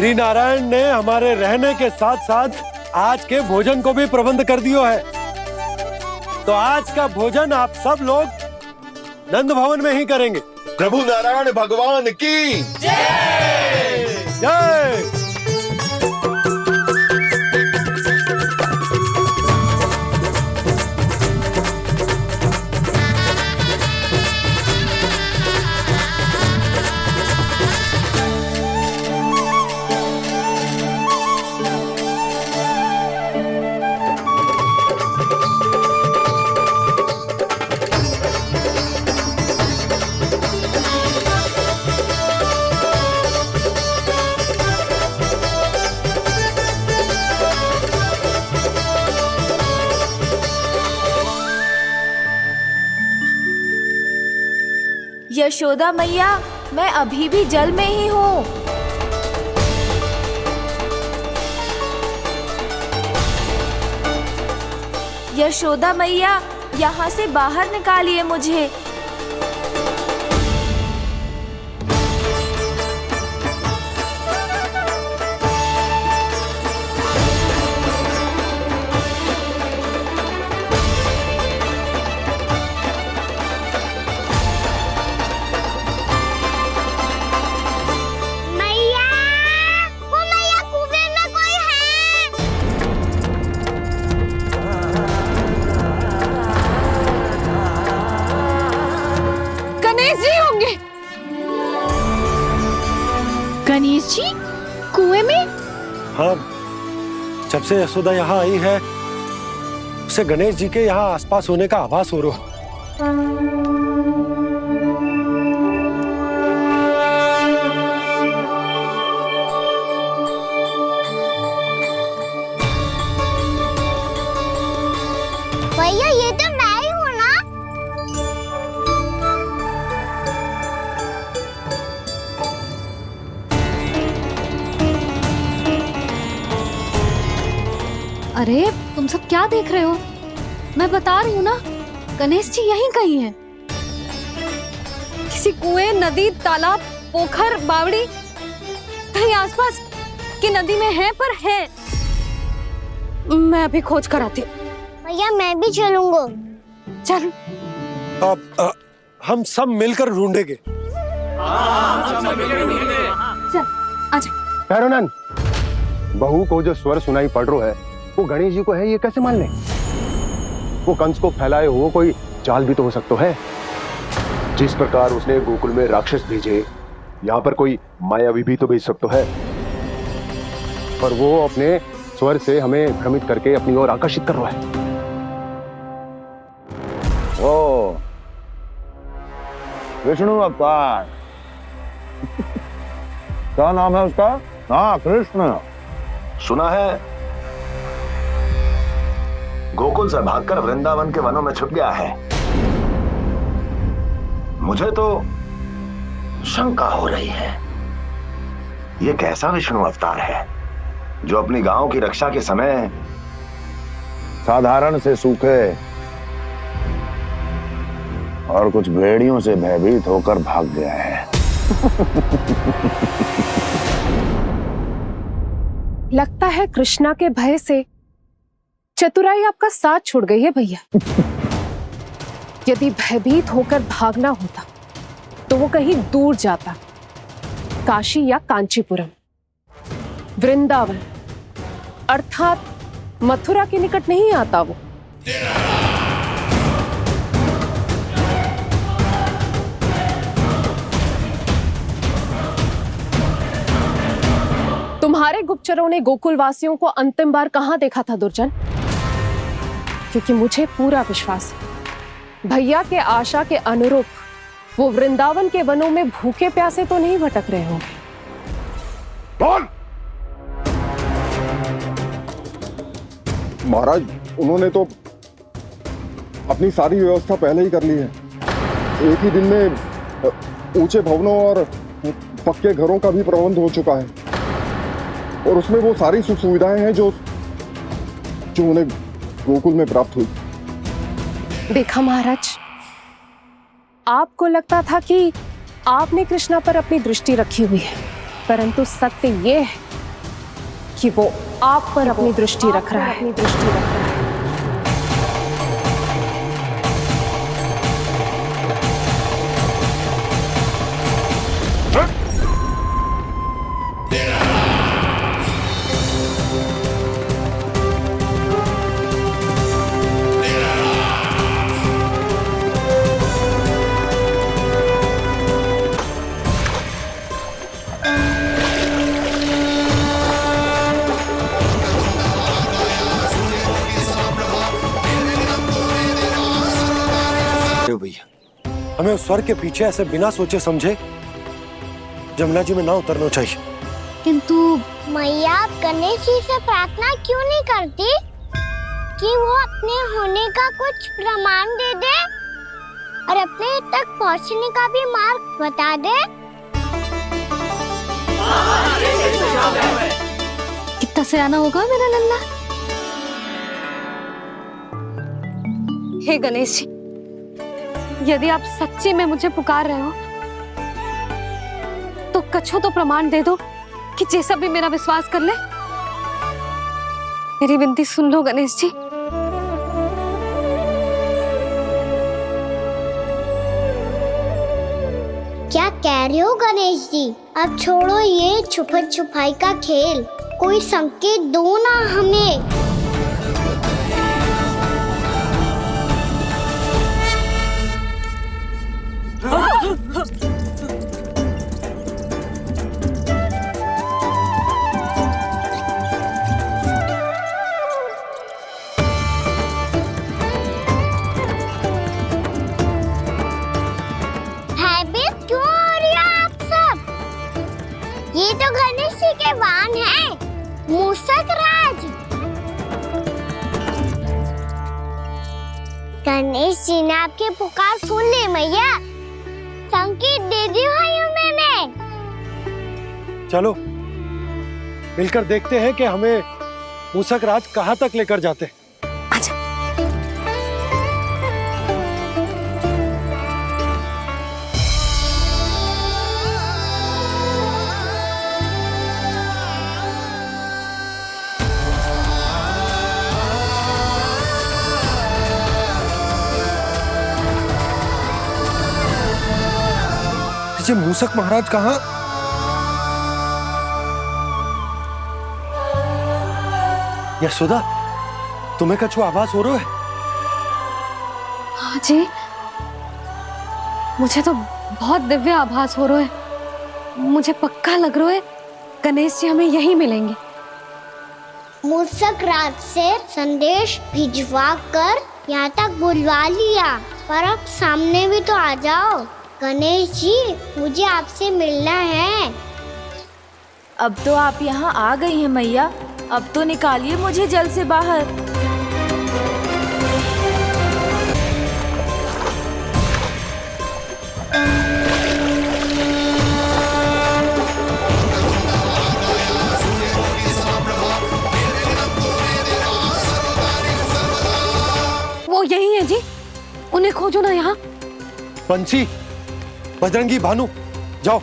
श्री नारायण ने हमारे रहने के साथ साथ आज के भोजन को भी प्रबंध कर दियो है। तो आज का भोजन आप सब लोग नंद भवन में ही करेंगे। प्रभु नारायण भगवान की जय जय। यशोदा मैया, मैं अभी भी जल में ही हूँ। यशोदा मैया, यहाँ से बाहर निकालिए मुझे। गणेश जी कुएं में? हाँ, जब से यशोदा यहाँ आई है उसे गणेश जी के यहाँ आसपास होने का आभास हो रहा। भैया ये तो मैं ही हूँ ना। अरे तुम सब क्या देख रहे हो? मैं बता रही हूँ ना, गणेश जी यहीं कहीं हैं। किसी कुएं, नदी, तालाब, पोखर, बावड़ी कहीं आसपास की नदी में है, पर है। मैं अभी खोज कर आती हूँ। भैया मैं भी चलूंगा। चल। अब हम सब मिलकर ढूंढेंगे। चल आजा। पैरोनन, बहू को जो स्वर सुनाई पड़ रहा है वो गणेश जी को है, ये कैसे मान ले? वो कंस को फैलाए हुए कोई चाल भी तो हो सकता है। जिस प्रकार उसने गोकुल में राक्षस भेजे, यहाँ पर कोई मायावी भी तो भेज सकता है। पर वो अपने स्वर से हमें भ्रमित करके अपनी ओर आकर्षित कर रहा है। ओ विष्णु अवतार। क्या नाम है उसका? हाँ, कृष्ण। सुना है गोकुल से भागकर वृंदावन के वनों में छुप गया है। मुझे तो शंका हो रही है, ये कैसा विष्णु अवतार है जो अपनी गांव की रक्षा के समय साधारण से सूखे और कुछ भेड़ियों से भयभीत होकर भाग गया है। लगता है कृष्णा के भय से चतुराई आपका साथ छोड़ गई है भैया। यदि भयभीत होकर भागना होता तो वो कहीं दूर जाता, काशी या कांचीपुरम, वृंदावन अर्थात मथुरा के निकट नहीं आता वो। तुम्हारे गुप्तचरों ने गोकुल वासियों को अंतिम बार कहां देखा था दुर्जन? क्योंकि मुझे पूरा विश्वास है भैया के आशा के अनुरूप वो वृंदावन के वनों में भूखे प्यासे तो नहीं भटक रहे होंगे। बोल! महाराज, उन्होंने तो अपनी सारी व्यवस्था पहले ही कर ली है। एक ही दिन में ऊंचे भवनों और पक्के घरों का भी प्रबंध हो चुका है, और उसमें वो सारी सुख सुविधाएं हैं जो उन्हें गोकुल में प्राप्त हुई। देखा महाराज, आपको लगता था कि आपने कृष्णा पर अपनी दृष्टि रखी हुई है, परंतु सत्य ये है कि वो आप पर अपनी दृष्टि रख रहा है। भैया, हमें उस स्वर के पीछे ऐसे बिना सोचे समझे जमुना जी में ना उतरना चाहिए। किंतु मैया, आप गणेश जी से प्रार्थना क्यों नहीं करती कि वो अपने होने का कुछ प्रमाण दे दे और अपने तक पहुंचने का भी मार्ग बता दे? कितना सयाना होगा मेरा लल्ला। हे गणेश जी, यदि आप सच्ची में मुझे पुकार रहे हो तो कछो तो प्रमाण दे दो कि जैसा भी मेरा विश्वास कर ले। मेरी विनती सुन लो गणेश जी। क्या कह रहे हो गणेश जी? अब छोड़ो ये छुपन छुपाई का खेल, कोई संकेत दो ना हमें। भयभीत क्यों हो रही हो आप सब? ये तो गणेश जी के वाहन हैं, मूषक राज। गणेश जी ने आपकी पुकार सुन ली मैया, संकेत दे दी भाइयों मैंने। चलो मिलकर देखते हैं कि हमें मूषक राज कहाँ तक लेकर जाते हैं। ये मूषक महाराज कहाँ? यशोदा, तुम्हें कछु आभास हो रहा है? हाँ जी, मुझे तो बहुत दिव्य आभास हो रहा है। मुझे पक्का लग रहा है गणेश जी हमें यहीं मिलेंगे। मूषक राज से संदेश भिजवा कर यहाँ तक बुलवा लिया, पर अब सामने भी तो आ जाओ। गणेश जी, मुझे आपसे मिलना है। अब तो आप यहाँ आ गई हैं मैया, अब तो निकालिए मुझे जल से बाहर। वो यही है जी, उन्हें खोजो ना यहाँ। पंछी, बजरंगी, भानु, जाओ।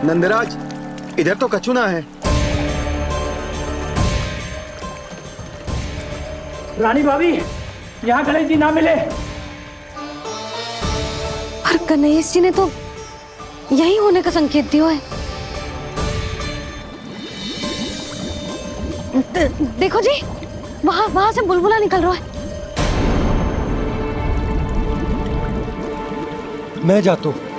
नंदराज, इधर तो कछुना है। रानी भाभी, यहाँ गणेश जी ना मिले। पर गणेश जी ने तो यही होने का संकेत दिया है। देखो जी, वहां से बुलबुला निकल रहा है। मैं जाता हूँ।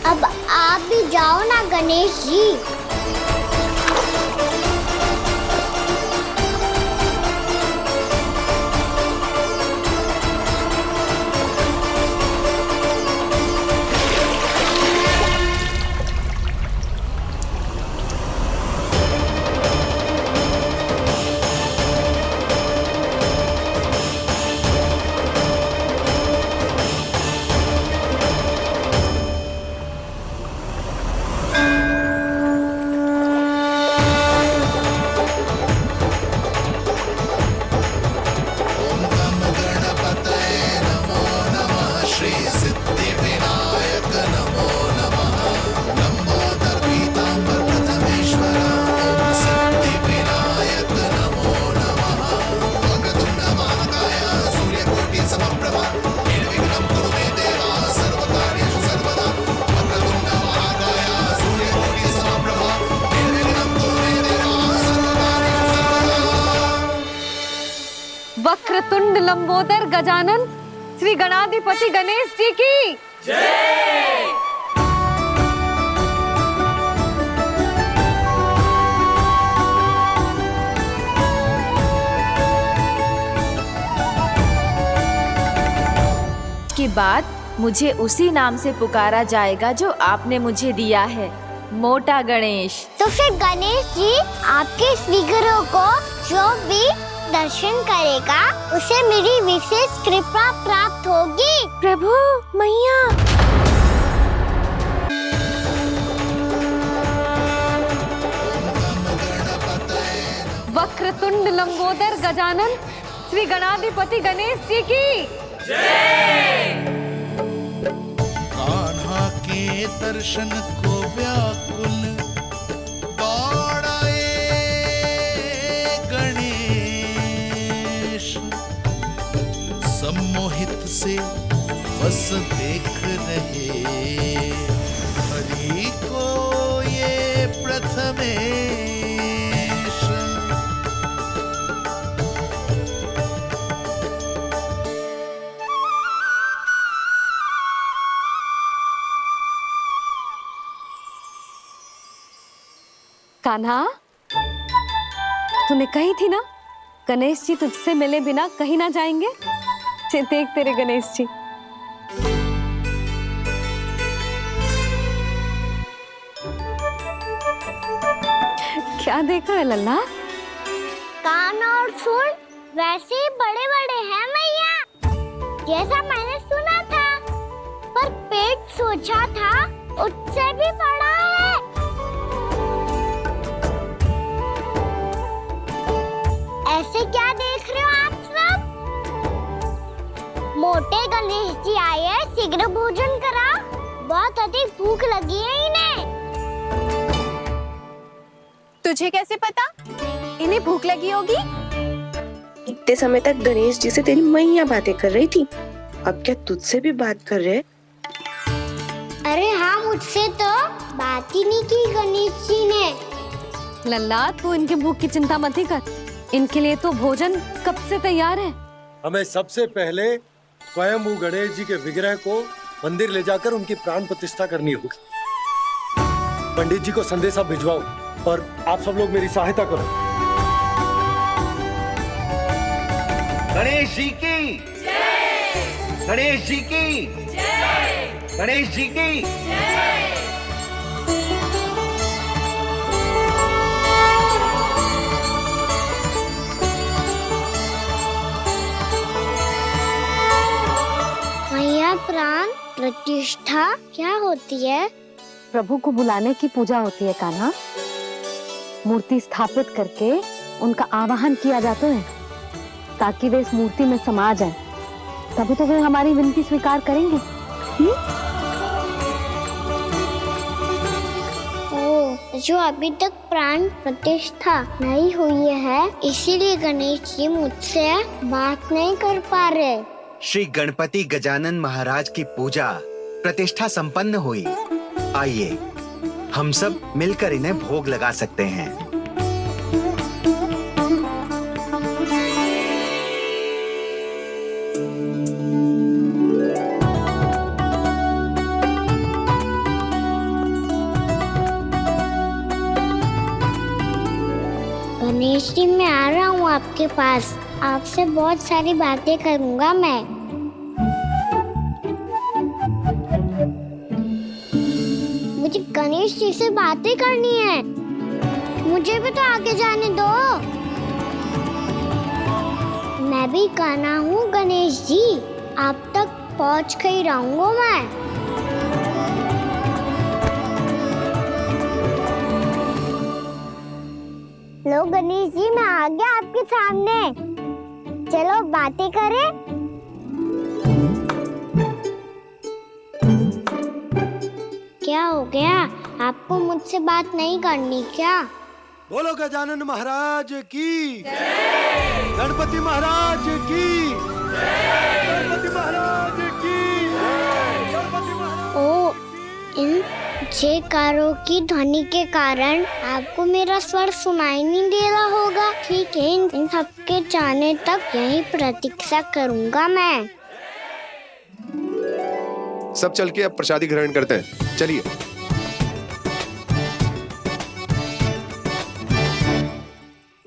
अब आप भी जाओ ना गणेश जी। वक्रतुंड लंबोदर गजानन श्री गणाधिपति गणेश जी की जय। के बाद मुझे उसी नाम से पुकारा जाएगा जो आपने मुझे दिया है, मोटा गणेश। तो फिर गणेश जी आपके इस विग्रह को जो भी दर्शन करेगा उसे मेरी विशेष कृपा प्राप्त होगी। प्रभु मैया। वक्रतुंड लंबोदर गजानन श्री गणाधिपति गणेश जी की जय। कान्हा के दर्शन को व्याकुल दौड़ाए गणेश, सम्मोहित से बस देख रहे हरि को ये प्रथमेश। कान्हा, तूने कही थी ना गणेश जी तुझसे मिले बिना कहीं ना जाएंगे। देख तेरे गणेश जी। क्या देख रहा है लल्ला? कान और सुन वैसे ही बड़े बड़े हैं मैया, जैसा मैंने सुना था, पर पेट सोचा था उससे भी बड़ा है। ऐसे क्या देख रहे हो आप सब? मोटे गणेश जी आए हैं, शीघ्र भोजन करा, बहुत अधिक भूख लगी है इन्हें। तुझे कैसे पता इन्हें भूख लगी होगी? इतने समय तक गणेश जी से तेरी मैया बातें कर रही थी, अब क्या तुझसे भी बात कर रहे? अरे हाँ, मुझसे तो बात ही नहीं की गणेश जी ने। लल्ला, तू इनके भूख की चिंता मत ही कर, इनके लिए तो भोजन कब से तैयार है। हमें सबसे पहले स्वयं गणेश जी के विग्रह को मंदिर ले जाकर उनकी प्राण प्रतिष्ठा करनी होगी। पंडित जी को संदेशा भिजवाओ और आप सब लोग मेरी सहायता करो। गणेश जी की जय। गणेश जी की जय। गणेश जी की जय। मैया, प्राण प्रतिष्ठा क्या होती है? प्रभु को बुलाने की पूजा होती है कान्हा। मूर्ति स्थापित करके उनका आवाहन किया जाता है ताकि वे इस मूर्ति में समा जाएं। तभी तो वे हमारी विनती स्वीकार करेंगे। ओ, जो अभी तक प्राण प्रतिष्ठा नहीं हुई है, इसीलिए गणेश जी मुझसे बात नहीं कर पा रहे। श्री गणपति गजानन महाराज की पूजा प्रतिष्ठा संपन्न हुई। आइए हम सब मिलकर इन्हें भोग लगा सकते हैं। गणेश जी, मैं आ रहा हूँ आपके पास, आपसे बहुत सारी बातें करूँगा मैं। मुझे गणेश जी से बातें करनी है, मुझे भी तो आगे जाने दो। मैं भी कान्हा हूँ गणेश जी, आप तक पहुँच कर ही रहूँगा मैं। लो गणेश जी, मैं आ गया आपके सामने, चलो बातें करें। क्या हो गया, आपको मुझसे बात नहीं करनी क्या? बोलो गजानन महाराज की जय। गणपति महाराज की जय। गणपति महाराज की जय। गणपति महाराज। ओ, इन जयकारों की ध्वनि के कारण आपको मेरा स्वर सुनाई नहीं दे रहा होगा। ठीक है, इन सबके जाने तक यही प्रतीक्षा करूंगा मैं। सब चल के अब प्रसादी ग्रहण करते हैं, चलिए।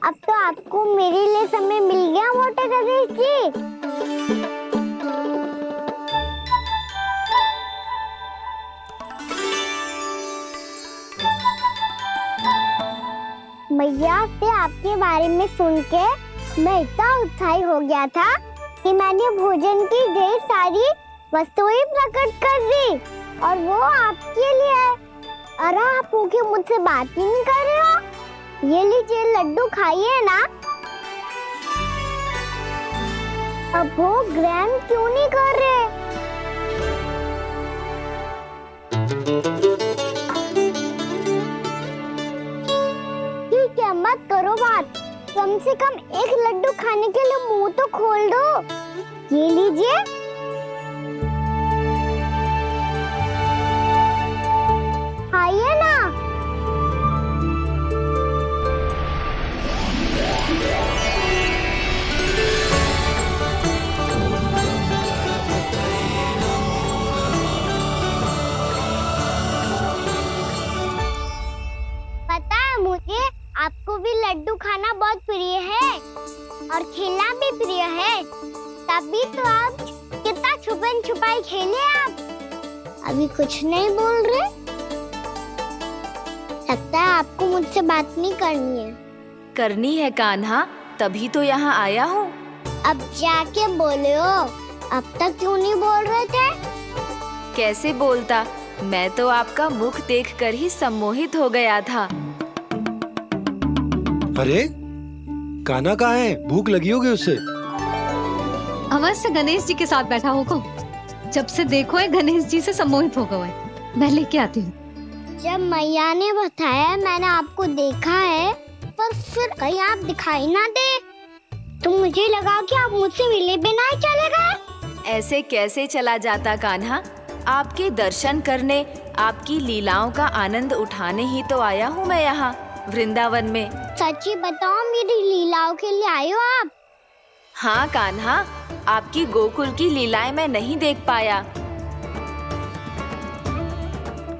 अब तो आपको मेरे लिए समय मिल गया मोटे गणेश जी। मैया से आपके बारे में सुन के मैं इतना उत्साही हो गया था कि मैंने भोजन की ढेर सारी वस्तुएं प्रकट कर दी, और वो आपके लिए। अरे आप भूखे मुझसे बात ही नहीं कर रहे हो। ये लीजिए लड्डू खाइए ना। अब वो ग्रहण क्यों नहीं कर रहे? ठीक है, मत करो बात। कम से कम एक लड्डू खाने के लिए मुंह तो खोल दो। ये लीजिए। खाइए ना। पता है मुझे, आपको भी लड्डू खाना बहुत प्रिय है और खेलना भी प्रिय है। तभी तो आप कितना छुपन छुपाई खेले। आप अभी कुछ नहीं बोल रहे। लगता है आपको मुझसे बात नहीं करनी है। करनी है कान्हा, तभी तो यहाँ आया हूँ। अब जाके बोले हो। अब तक क्यों नहीं बोल रहे थे? कैसे बोलता, मैं तो आपका मुख देखकर ही सम्मोहित हो गया था। अरे कान्हा कहाँ है? भूख लगी होगी उससे। अवश्य गणेश जी के साथ बैठा होगा। जब से देखो है गणेश जी से सम्मोहित हो गए। मैं लेके आती हूँ। जब मैया ने बताया मैंने आपको देखा है, पर फिर कहीं आप दिखाई ना दे, तो मुझे लगा कि आप मुझसे मिले बिना ही चले गए। ऐसे कैसे चला जाता कान्हा? आपके दर्शन करने, आपकी लीलाओं का आनंद उठाने ही तो आया हूँ मैं यहाँ वृंदावन में। सच्ची बताओ, मेरी लीलाओं के लिए आए हो आप? हाँ कान्हा, आपकी गोकुल की लीलाएं मैं नहीं देख पाया,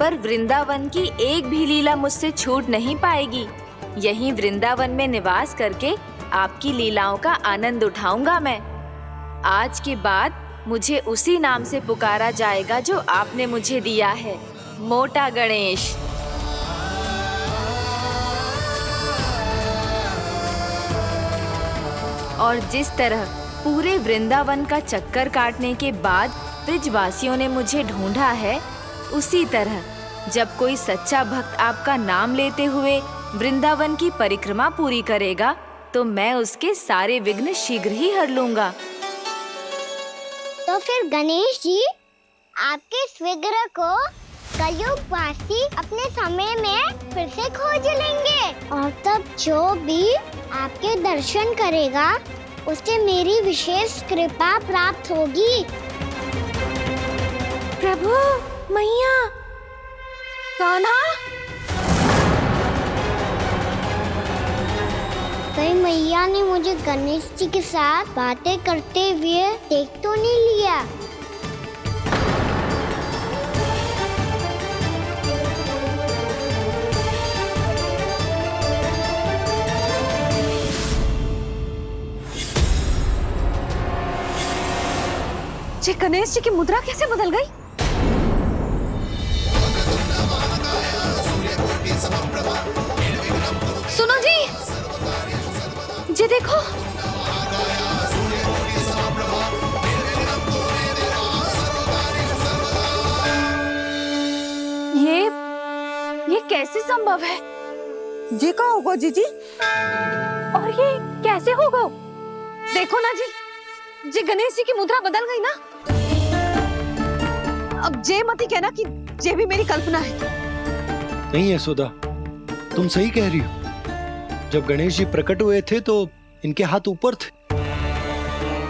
पर वृंदावन की एक भी लीला मुझसे छूट नहीं पाएगी। यहीं वृंदावन में निवास करके आपकी लीलाओं का आनंद उठाऊंगा मैं। आज के बाद मुझे उसी नाम से पुकारा जाएगा जो आपने मुझे दिया है, मोटा गणेश। और जिस तरह पूरे वृंदावन का चक्कर काटने के बाद ब्रिजवासियों ने मुझे ढूंढा है, उसी तरह जब कोई सच्चा भक्त आपका नाम लेते हुए वृंदावन की परिक्रमा पूरी करेगा, तो मैं उसके सारे विघ्न शीघ्र ही हर लूंगा। तो फिर गणेश जी, आपके इस विग्रह को कलयुग वासी अपने समय में फिर से खोज लेंगे, और तब जो भी आपके दर्शन करेगा उसे मेरी विशेष कृपा प्राप्त होगी। प्रभु, मैया, कान्हा। कहीं मैया ने मुझे गणेश जी के साथ बातें करते हुए देख तो नहीं लिया? जी, गणेश जी की मुद्रा कैसे बदल गई? सुनो जी, जी देखो। ये कैसे संभव है? जी का होगा जीजी? और ये कैसे होगा? देखो ना जी, जी गणेश जी की मुद्रा बदल गई ना। अब जे मत ही कहना कि ये भी मेरी कल्पना है। नहीं यशोदा, तुम सही कह रही हो। जब गणेश जी प्रकट हुए थे तो इनके हाथ ऊपर थे,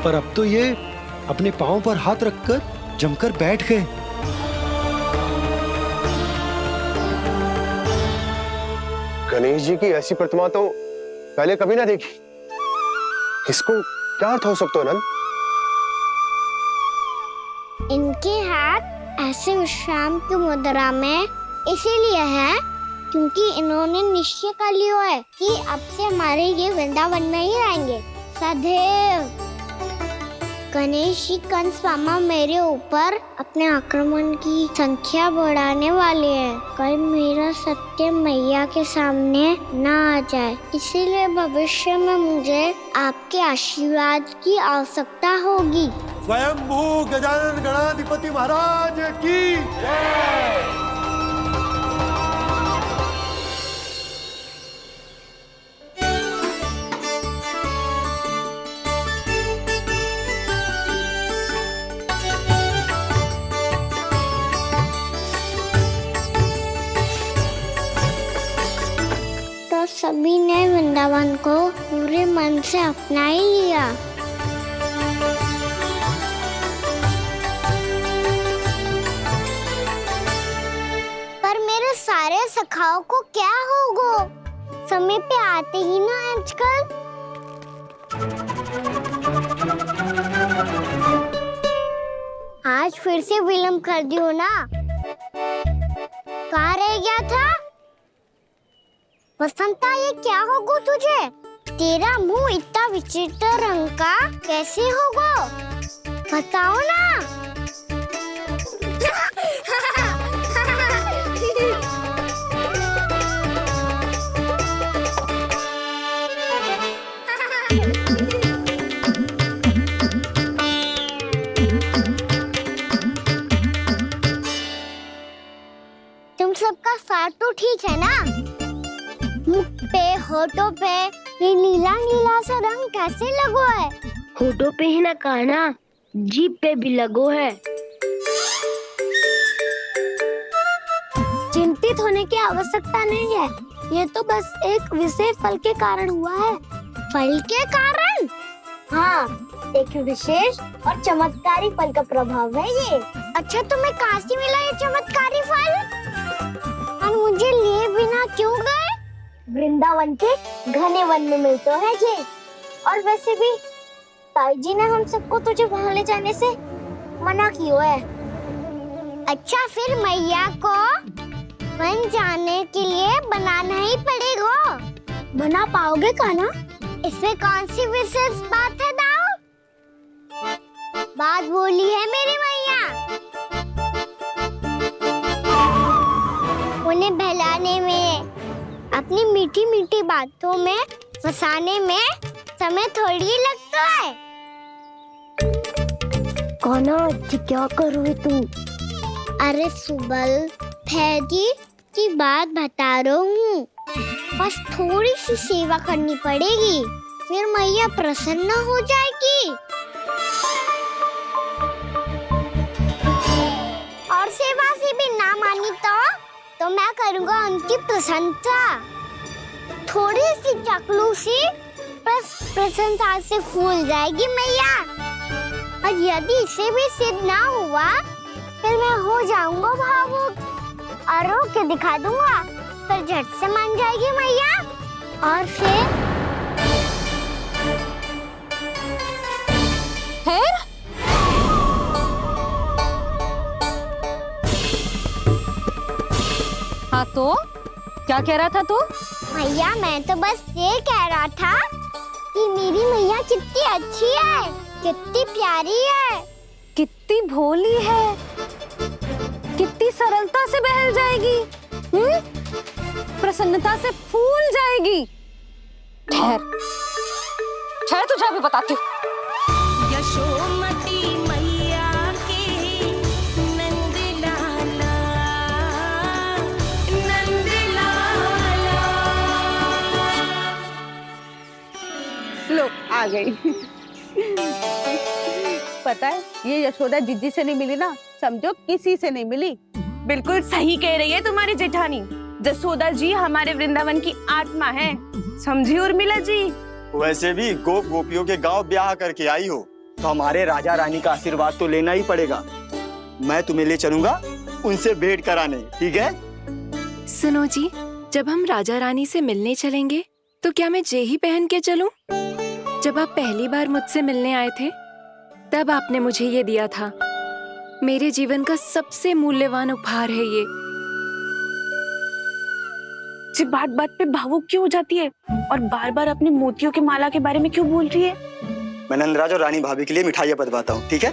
पर अब तो ये अपने पांव पर हाथ रखकर जमकर बैठ गए। गणेश जी की ऐसी प्रतिमा तो पहले कभी ना देखी। इसको क्या अर्थ हो सकता है नंद? इनके हाथ ऐसे विश्राम की मुद्रा में इसीलिए है क्योंकि इन्होंने निश्चय कर लिया है कि अब से हमारे ये वृंदावन में ही रहेंगे सदैव। गणेश जी कंस मामा मेरे ऊपर अपने आक्रमण की संख्या बढ़ाने वाले हैं। कल मेरा सत्य मैया के सामने ना आ जाए, इसीलिए भविष्य में मुझे आपके आशीर्वाद की आवश्यकता होगी। स्वयंभू गजानन गणाधिपति महाराज की जय। तो सभी ने वृंदावन को पूरे मन से अपना ही लिया। पर मेरे सारे सखाओं को क्या होगा? समय पे आते ही ना आजकल। आज फिर से विलम्ब कर दियो ना। कहाँ रह गया था? वसंता, ये क्या होगा तुझे? तेरा मुंह इतना विचित्र रंग का कैसे होगा? बताओ ना। तुम सबका साथ तो ठीक है ना? मुख पे, होठों पे ये नीला नीला सा रंग कैसे लगो है? होठों पे ही ना कहना, जीभ पे भी लगो है। चिंतित होने की आवश्यकता नहीं है, ये तो बस एक विशेष फल के कारण हुआ है। फल के कारण? हाँ, एक विशेष और चमत्कारी फल का प्रभाव है ये। अच्छा, तुम्हें कहाँ से मिला ये चमत्कारी फल? और मुझे लिए बिना क्यों गए? वृंदावन के घने वन में मिलते हैं ये। और वैसे भी ताई जी ने हम सबको तुझे वहाँ ले जाने से मना किया है। अच्छा, फिर मैया को वन जाने के लिए बनाना ही पड़ेगा। बना पाओगे कान्हा? इसमें कौन सी विशेष बात है दाऊ? बात बोली है मेरी मैया। उन्हें बहलाने में, अपनी मीठी मीठी बातों में फंसाने में समय थोड़ी लगता है। कान्हा, क्या करोगे तुम? अरे सुबल, फैदी की बात बता रहा हूँ। बस थोड़ी सी सेवा करनी पड़ेगी, फिर मैया प्रसन्न हो जाएगी। और सेवा से भी ना मानी तो मैं करूँगा उनकी प्रशंसा। थोड़ी सी चाकलूसी बस प्रशंसा से फूल जाएगी मैया। और यदि इसे भी सिद्ध ना हुआ, फिर मैं हो जाऊंगा भावुक और रो के दिखा दूंगा, फिर झट से मान जाएगी मैया। और फिर हाँ, तो क्या कह रहा था तू? मैया, मैं तो बस ये कह रहा था कि मेरी मैया कितनी अच्छी है, कितनी प्यारी है, कितनी भोली है, कितनी सरलता से बहल जाएगी, प्रसन्नता से फूल जाएगी। ठहर ठहर, तुझे अभी बताती हूँ। यशोमती मैया के नंद लाला, नंद लाला। लो, आ गई। पता है, ये यशोदा जिज्जी से नहीं मिली ना, समझो किसी से नहीं मिली। बिल्कुल सही कह रही है तुम्हारी जेठानी। जसोदा जी हमारे वृंदावन की आत्मा है, समझी उर्मिला जी। वैसे भी गोप गोपियों के गांव ब्याह करके आई हो, तो हमारे राजा रानी का आशीर्वाद तो लेना ही पड़ेगा। मैं तुम्हें ले चलूंगा उनसे भेंट कराने, ठीक है? सुनो जी, जब हम राजा रानी से मिलने चलेंगे तो क्या मैं जे ही पहन के चलूं? जब आप पहली बार मुझसे मिलने आए थे तब आपने मुझे ये दिया था। मेरे जीवन का सबसे मूल्यवान उपहार है ये। जी बात बात पे भावुक क्यों हो जाती है और बार बार अपने मोतियों की माला के बारे में क्यों बोल रही है? मैं नंदराज और रानी भाभी के लिए मिठाइयाँ बंटवाता हूँ, ठीक है?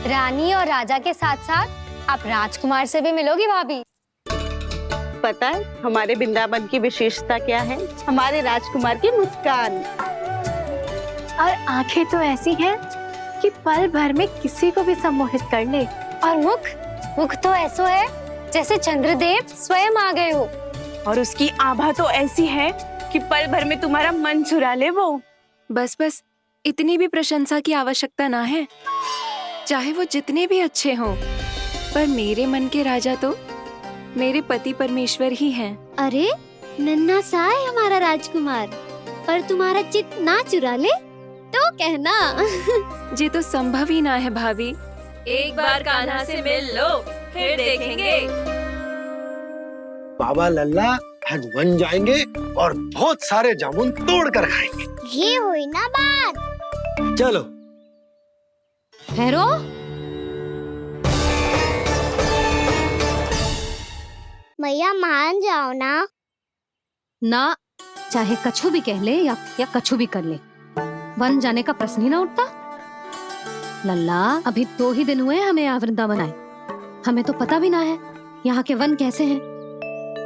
रानी और राजा के साथ साथ आप राजकुमार से भी मिलोगी भाभी। पता है हमारे वृंदावन की विशेषता क्या है? हमारे राजकुमार की मुस्कान और आंखें तो ऐसी हैं कि पल भर में किसी को भी सम्मोहित कर ले। और मुख तो ऐसा है जैसे चंद्रदेव स्वयं आ गए हो। और उसकी आभा तो ऐसी है कि पल भर में तुम्हारा मन चुरा ले वो। बस बस, इतनी भी प्रशंसा की आवश्यकता ना है। चाहे वो जितने भी अच्छे हों, पर मेरे मन के राजा तो मेरे पति परमेश्वर ही हैं। अरे नन्हा सा है हमारा राजकुमार, पर तुम्हारा चित्त ना चुरा ले तो कहना। ये तो संभव ही ना है भाभी। एक बार कान्हा से मिल लो, फिर देखेंगे। बाबा लल्ला आज वन जाएंगे और बहुत सारे जामुन तोड़ कर खाएंगे। ये हुई ना बात। चलो। ठहरो। मैया मान जाओ ना। ना, चाहे कछु भी कह ले या कछु भी कर ले, वन जाने का प्रश्न ही ना उठता। लल्ला, अभी 2 ही दिन हुए हमें यहाँ वृंदावन आए। हमें तो पता भी ना है यहाँ के वन कैसे हैं,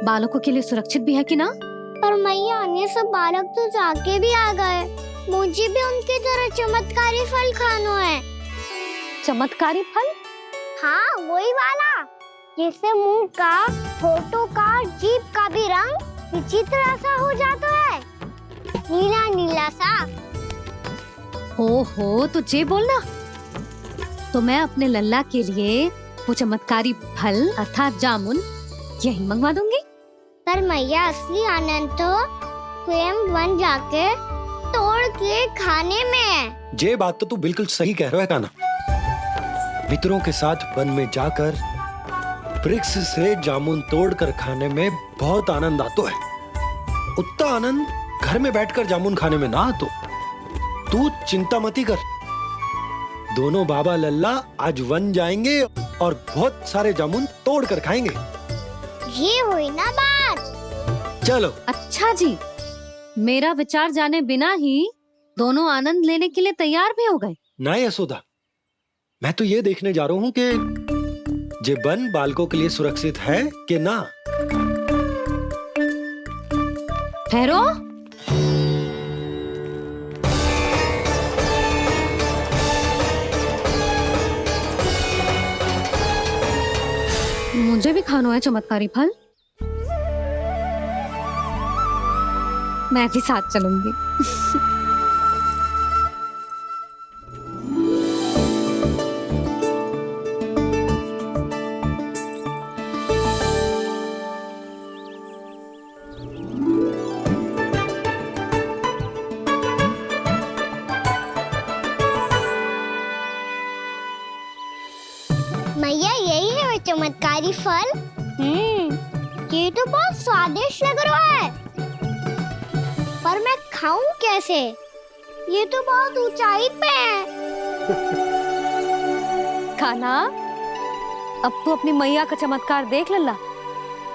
बालकों के लिए सुरक्षित भी है कि ना। पर मैया अन्य सब बालक तो जाके भी आ गए। मुझे भी उनकी तरह चमत्कारी फल खाना है। चमत्कारी फल? हाँ, वही वाला जिससे मुंह का, होठों का, जीभ का भी रंग विचित्र सा हो जाता है, नीला नीला सा। ओहो, तो जे बोलना। तो मैं अपने लल्ला के लिए वो चमत्कारी फल अर्थात जामुन यही मंगवा दूंगी। पर मैया असली आनंद तो स्वयं वन जाके तोड़ के खाने में है। ये बात तो तू बिल्कुल सही कह रहा है कान्हा। मित्रों के साथ वन में जाकर वृक्ष से जामुन तोड़कर खाने में बहुत आनंद आता है। उतना आनंद घर में बैठकर जामुन खाने में ना आतो। तू चिंता मती कर, दोनों बाबा लल्ला आज वन जाएंगे और बहुत सारे जामुन तोड़कर खाएंगे। ये हुई ना बात। चलो। अच्छा जी, मेरा विचार जाने बिना ही दोनों आनंद लेने के लिए तैयार भी हो गए। ना यशोदा, मैं तो ये देखने जा रहा हूँ कि ये वन बालकों के लिए सुरक्षित है कि ना। ठहरो। मुझे भी खाना है चमत्कारी फल। मैं भी साथ चलूंगी। मैया यही है वो चमत्कारी फल। ये तो बहुत स्वादिष्ट लग रहा है, पर मैं खाऊं कैसे? ये तो बहुत ऊंचाई पे है। खाना, अब तू अपनी मैया का चमत्कार देख लल्ला।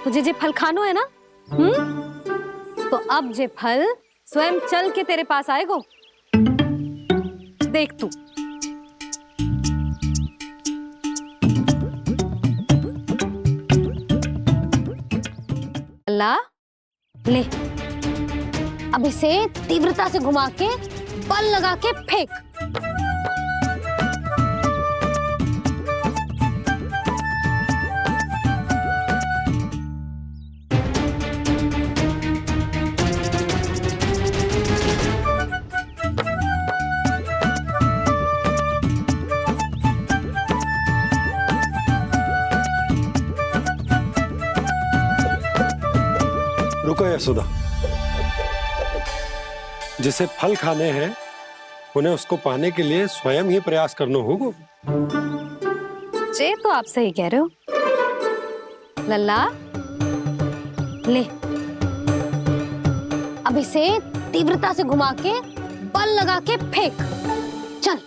तुझे जे फल खानो है ना, तो अब जे फल स्वयं चल के तेरे पास आएगो। देख तू। लल्ला, ले, अब इसे तीव्रता से घुमा के बल लगा के फेंक। रुको यशोदा, जिसे फल खाने हैं उन्हें उसको पाने के लिए स्वयं ही प्रयास करना होगा। जे तो आप सही कह रहे हो लल्ला। ले, अब इसे तीव्रता से घुमा के बल लगा के फेंक। चल।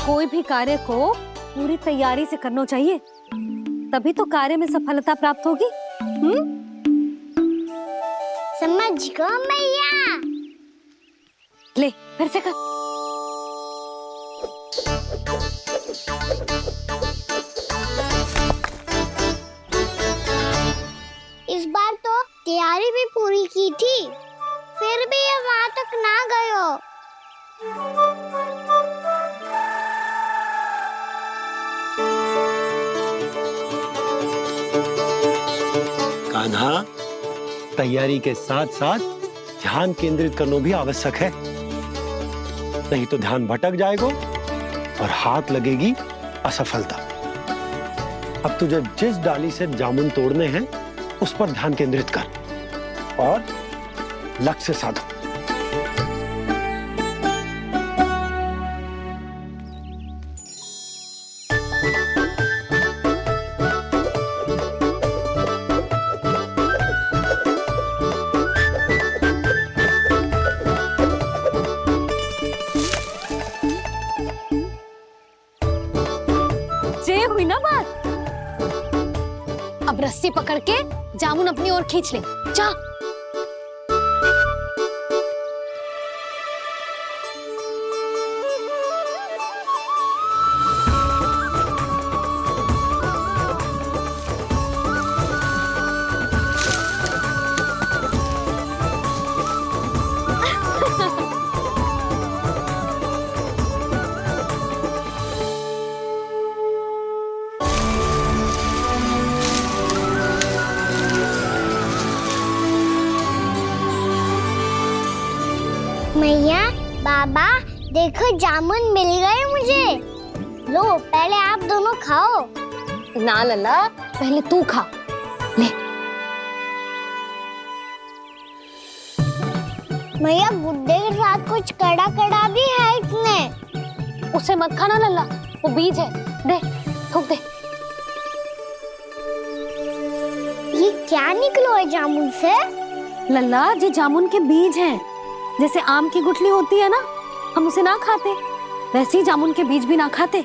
कोई भी कार्य को पूरी तैयारी से करना चाहिए, तभी तो कार्य में सफलता प्राप्त होगी। समझ गो मैया। ले, फिर से कर। इस बार तो तैयारी भी पूरी की थी, फिर भी ये वहां तक ना गए हो। कान्हा, तैयारी के साथ साथ ध्यान केंद्रित करना भी आवश्यक है, नहीं तो ध्यान भटक जाएगा और हाथ लगेगी असफलता। अब तुझे जिस डाली से जामुन तोड़ने हैं उस पर ध्यान केंद्रित कर और लक्ष्य साधो। ये हुई ना बात। अब रस्सी पकड़ के जामुन अपनी ओर खींच ले। जा। मैया, बाबा, देखो जामुन मिल गए मुझे। लो, पहले आप दोनों खाओ। ना लल्ला, पहले तू खा। ले। मैया, गुड्डे के साथ कुछ कड़ा कड़ा भी है इसमें। उसे मत खाना लल्ला, वो बीज है। दे, थूक दे। ये क्या निकलो है जामुन से? लल्ला, ये जामुन के बीज हैं। जैसे आम की गुठली होती है ना, हम उसे ना खाते, वैसे ही जामुन के बीज भी ना खाते।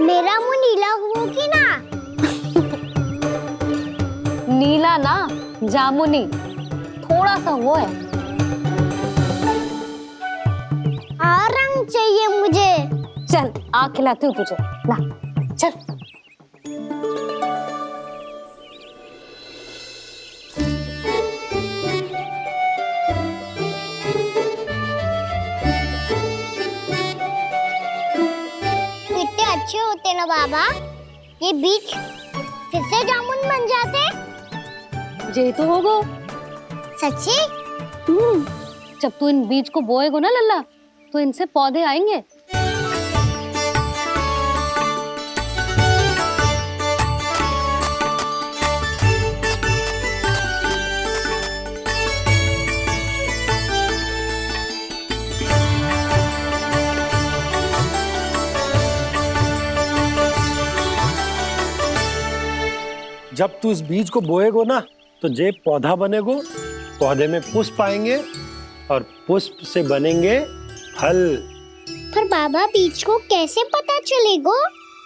मेरा मुंह नीला हुआ कि ना? नीला ना, जामुनी, थोड़ा सा वो है। और रंग चाहिए मुझे। चल, आ खिलाती हूँ तुझे। ला, चल। अच्छे होते ना बाबा, ये बीज फिर से जामुन बन जाते। जे तो होगो। सच्ची? जब तू इन बीज को बोएगो ना लल्ला, तो इनसे पौधे आएंगे। जब तू इस बीज को बोएगो ना, तो जे पौधा बनेगो, पौधे में पुष्प आएंगे और पुष्प से बनेंगे फल। पर बाबा, बीज को कैसे पता चलेगा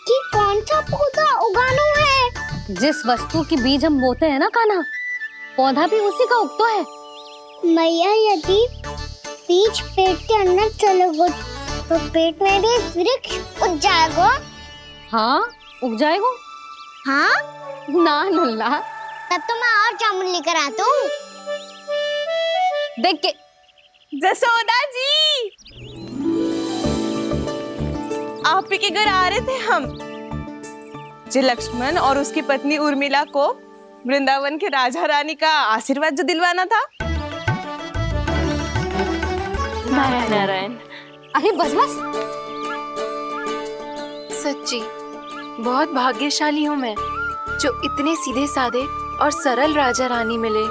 कि कौन सा पौधा उगाना है? जिस वस्तु की बीज हम बोते हैं ना कान्हा, पौधा भी उसी का उगता है। मैया, यदि बीज पेट के अंदर चलेगा तो पेट में भी वृक्ष उग जाएगा। हाँ, उग जाएगा। हाँ ना लल्ला, तब तो मैं और जामुन लेकर आता हूँ। देख के। जसोदा जी, आप ही के घर आ रहे थे हम। जो लक्ष्मण और उसकी पत्नी उर्मिला को वृंदावन के राजा रानी का आशीर्वाद जो दिलवाना था। नारायण नारायण। अरे बस बस। सच्ची बहुत भाग्यशाली हूँ मैं, जो इतने सीधे साधे और सरल राजा रानी मिले।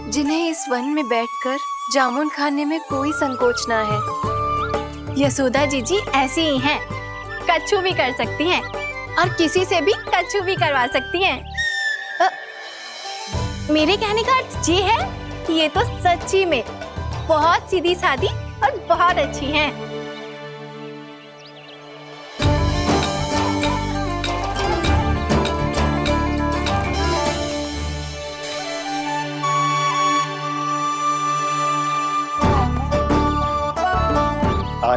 जिन्हें इस वन में बैठकर जामुन खाने में कोई संकोच ना है। यशोदा जीजी ऐसी ही हैं, कच्छू भी कर सकती हैं और किसी से भी कच्छू भी करवा सकती हैं। मेरे कहने का अर्थ ये है कि ये तो सच्ची में बहुत सीधी सादी और बहुत अच्छी हैं।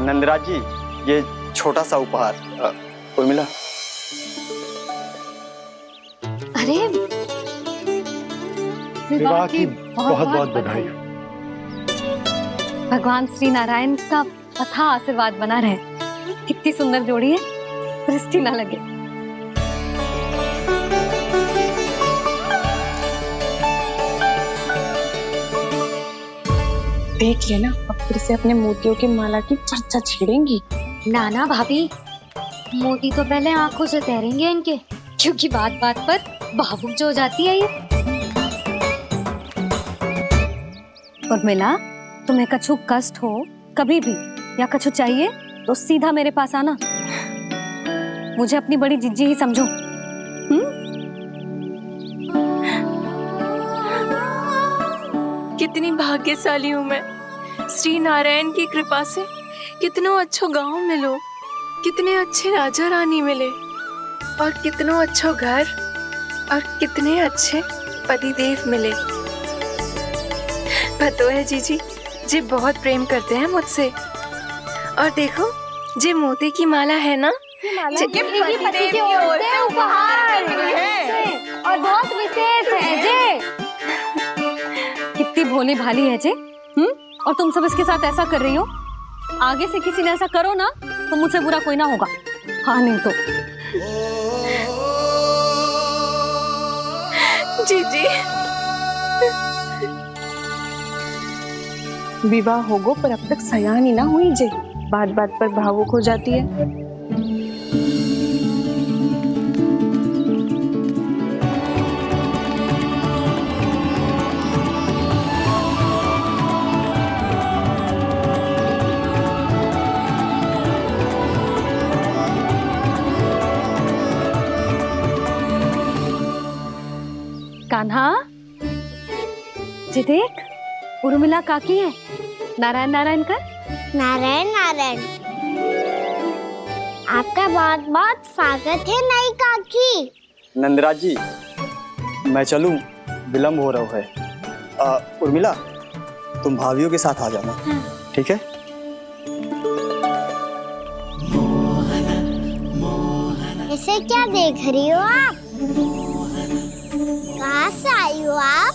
नंदराज जी, ये छोटा सा उपहार। उर्मिला। अरे विवाह की बहुत बहुत बधाई। भगवान श्री नारायण का अथाह आशीर्वाद बना रहे। कितनी सुंदर जोड़ी है, दृष्टि ना लगे। देख लेना, अब फिर से अपने मोतियों की माला की चर्चा छेड़ेंगी। नाना भाभी, मोती तो पहले आंखों से तैरेंगे इनके, क्योंकि बात बात पर भावुक जो हो जाती है ये। उर्मिला, तुम्हें कछु कष्ट हो कभी भी या कछु चाहिए तो सीधा मेरे पास आना। मुझे अपनी बड़ी जिज्जी ही समझो। कितनी भाग्यशाली हूँ मैं, श्री नारायण की कृपा से कितनों अच्छो गांव मिलो, कितने अच्छे राजा रानी मिले और कितनों अच्छो घर और कितने अच्छे पतिदेव मिले। पतो है जीजी, जी बहुत प्रेम करते हैं मुझसे। और देखो, जी मोती की माला है ना, पति की ओर से उपहार और बहुत विशेष है जे। कितनी भोली भाली है जे। और तुम सब इसके साथ ऐसा कर रही हो। आगे से किसी ने ऐसा करो ना तो मुझसे बुरा कोई ना होगा। हाँ नहीं तो जीजी। विवाह होगो पर अब तक सयान ही ना हुई जे, बात बात पर भावुक हो जाती है। कान्हा, जी देख, उर्मिला काकी है। नारायण नारायण कर। नारायण नारायण। आपका बहुत बहुत स्वागत है नई काकी। नंदराज जी, मैं चलूं, विलम्ब हो रहा है। उर्मिला, तुम भाभियों के साथ आ जाना, ठीक है? इसे क्या देख रही हो आप? कहाँ से आई हो आप?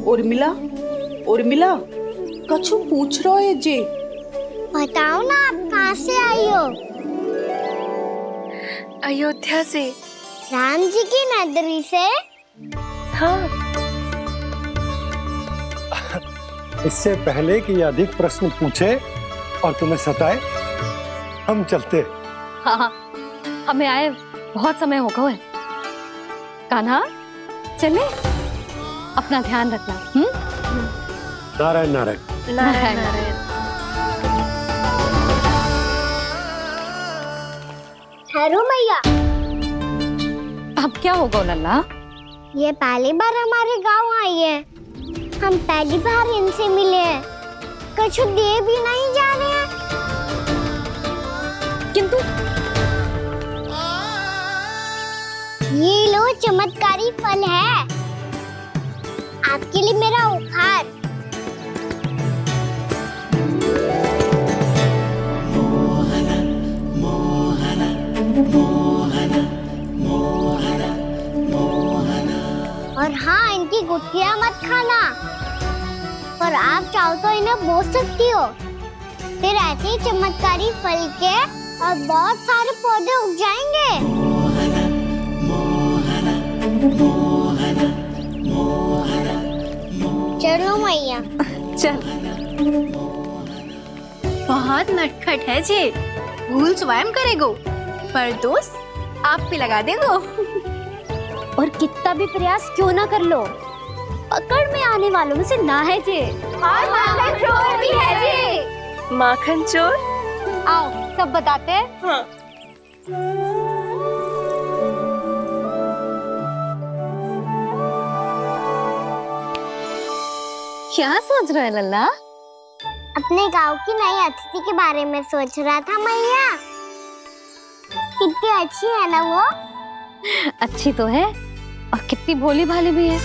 उर्मिला, उर्मिला, कछु पूछ रहा है जे। बताओ ना, आप कहाँ से आई हो? अयोध्या से। राम जी की नगरी से? हाँ। इससे पहले कि ये अधिक प्रश्न पूछे और तुम्हें सताए, हम चलते। हाँ, हमें आए बहुत समय हो गया है। कान्हा, चले, अपना ध्यान रखना। नारायण नारायण। नारायण नारायण। ठहरो मैया। अब क्या होगा लल्ला? ये पहली बार हमारे गांव आई है। हम पहली बार इनसे मिले हैं। कुछ दे भी नहीं जा रहे हैं। किंतु ये लो, चमत्कारी फल है आपके लिए, मेरा उपहार। और हाँ, इनकी गुठलियां मत खाना, पर आप चाहो तो इन्हें बो सकती हो। फिर ऐसे ही चमत्कारी फल के और बहुत सारे पौधे उग जाएंगे। चलो मैया। चल। बहुत नटखट है जे, भूल स्वयं करेगो, पर दोस्त आप पे लगा देगो। और कितना भी प्रयास क्यों ना कर लो, पकड़ में आने वालों में से ना है जी। और माखन चोर भी है जी। माखन चोर? आओ सब बताते हैं। हाँ। क्या सोच रहा है लल्ला? अपने गांव की नई अतिथि के बारे में सोच रहा था मैया। कितनी अच्छी है ना वो। अच्छी तो है और कितनी भोली भाली भी है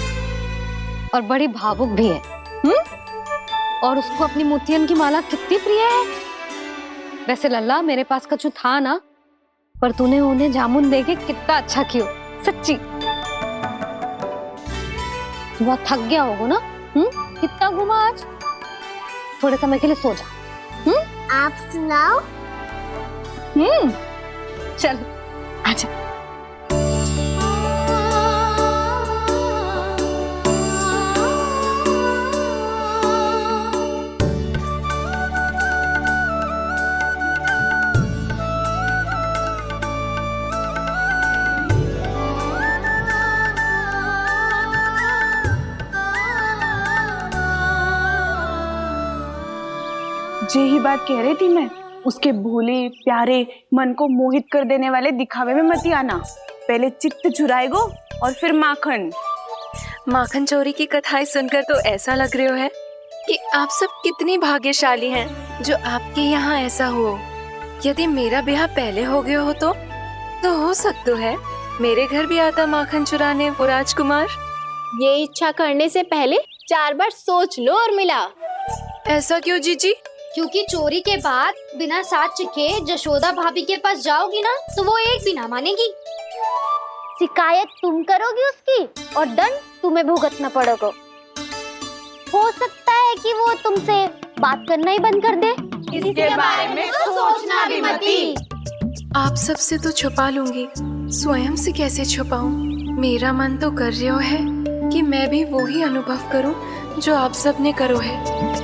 और बड़ी भावुक भी है। और उसको अपनी मोतियन की माला कितनी प्रिय है। वैसे लल्ला मेरे पास कछु था ना, पर तूने उन्हें जामुन देके कितना अच्छा किया सच्ची। तू बहुत थक गया होगा ना? कितना घूमा आज? थोड़े समय के लिए सो जा। आप सुनाओ। चल आजा। यही बात कह रही थी मैं। उसके भोले प्यारे मन को मोहित कर देने वाले दिखावे में मत आना। पहले चित्त चुराएगो और फिर माखन। माखन चोरी की कथाएं सुनकर तो ऐसा लग रहा है कि आप सब कितनी भाग्यशाली हैं जो आपके यहाँ ऐसा हो। यदि मेरा ब्याह पहले हो गया हो तो हो सकता है मेरे घर भी आता माखन चुराने वो राजकुमार। ये इच्छा करने से पहले 4 बार सोच लो और मिला। ऐसा क्यों जीजी? क्योंकि चोरी के बाद बिना साथ चिखे जशोदा भाभी के पास जाओगी ना तो वो एक भी ना मानेगी। शिकायत तुम करोगी उसकी और दंड तुम्हें भुगतना पड़ेगा। हो सकता है कि वो तुमसे बात करना ही बंद कर दे। इसके बारे में तो सोचना भी मती। आप सबसे तो छुपा लूंगी, स्वयं से कैसे छुपाऊं? मेरा मन तो कर रहा है कि मैं भी वो ही अनुभव करूं जो आप सब ने करो है।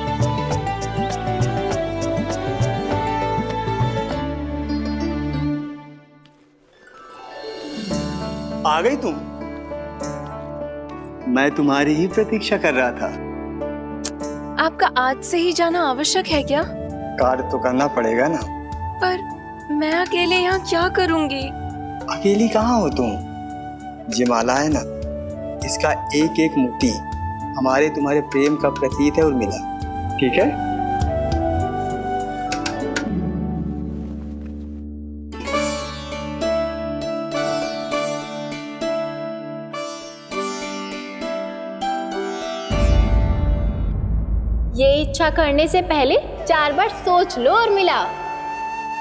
आ गई तुम? मैं तुम्हारी ही प्रतीक्षा कर रहा था। आपका आज से ही जाना आवश्यक है क्या? कार्य तो करना पड़ेगा ना। पर मैं अकेले यहाँ क्या करूँगी? अकेली कहाँ हो तुम? ये माला है ना, इसका एक एक मोती हमारे तुम्हारे प्रेम का प्रतीक है उर्मिला। ठीक है? ये इच्छा करने से पहले 4 बार सोच लो और मिला।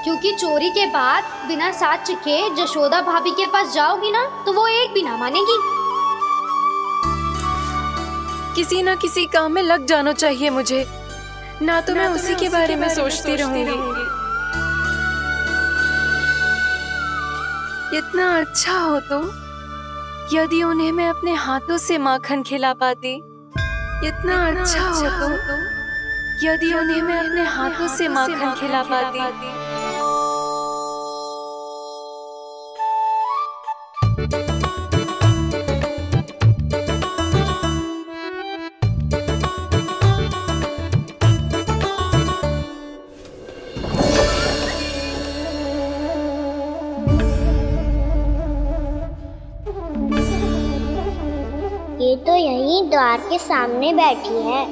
क्योंकि चोरी के बाद बिना साथ चिखे जशोदा भाभी के पास जाओगी ना तो वो एक भी ना मानेगी। किसी ना किसी काम में लग जाना चाहिए मुझे, ना तो मैं उसी के बारे में सोचती रहूंगी। इतना अच्छा हो तो यदि उन्हें मैं अपने हाथों से माखन खिला पाती। इतना अच्छा हो तो यदि उन्हें मैं अपने हाथों से माखन खिला पाती। ये तो यहीं द्वार के सामने बैठी है।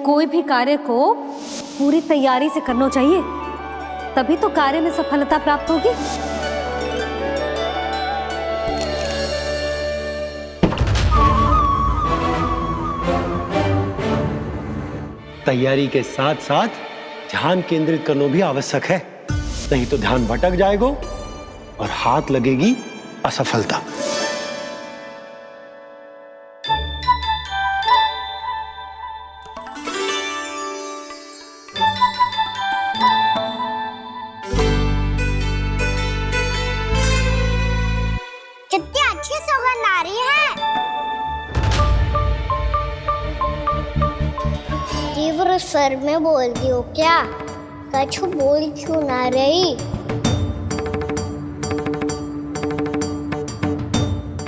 कोई भी कार्य को पूरी तैयारी से करना चाहिए, तभी तो कार्य में सफलता प्राप्त होगी। तैयारी के साथ साथ ध्यान केंद्रित करना भी आवश्यक है, नहीं तो ध्यान भटक जाएगा और हाथ लगेगी असफलता। कितनी अच्छी सुगंध आ रही है। तीव्र स्वर में बोलती हो क्या? कछु बोल क्यों ना रही?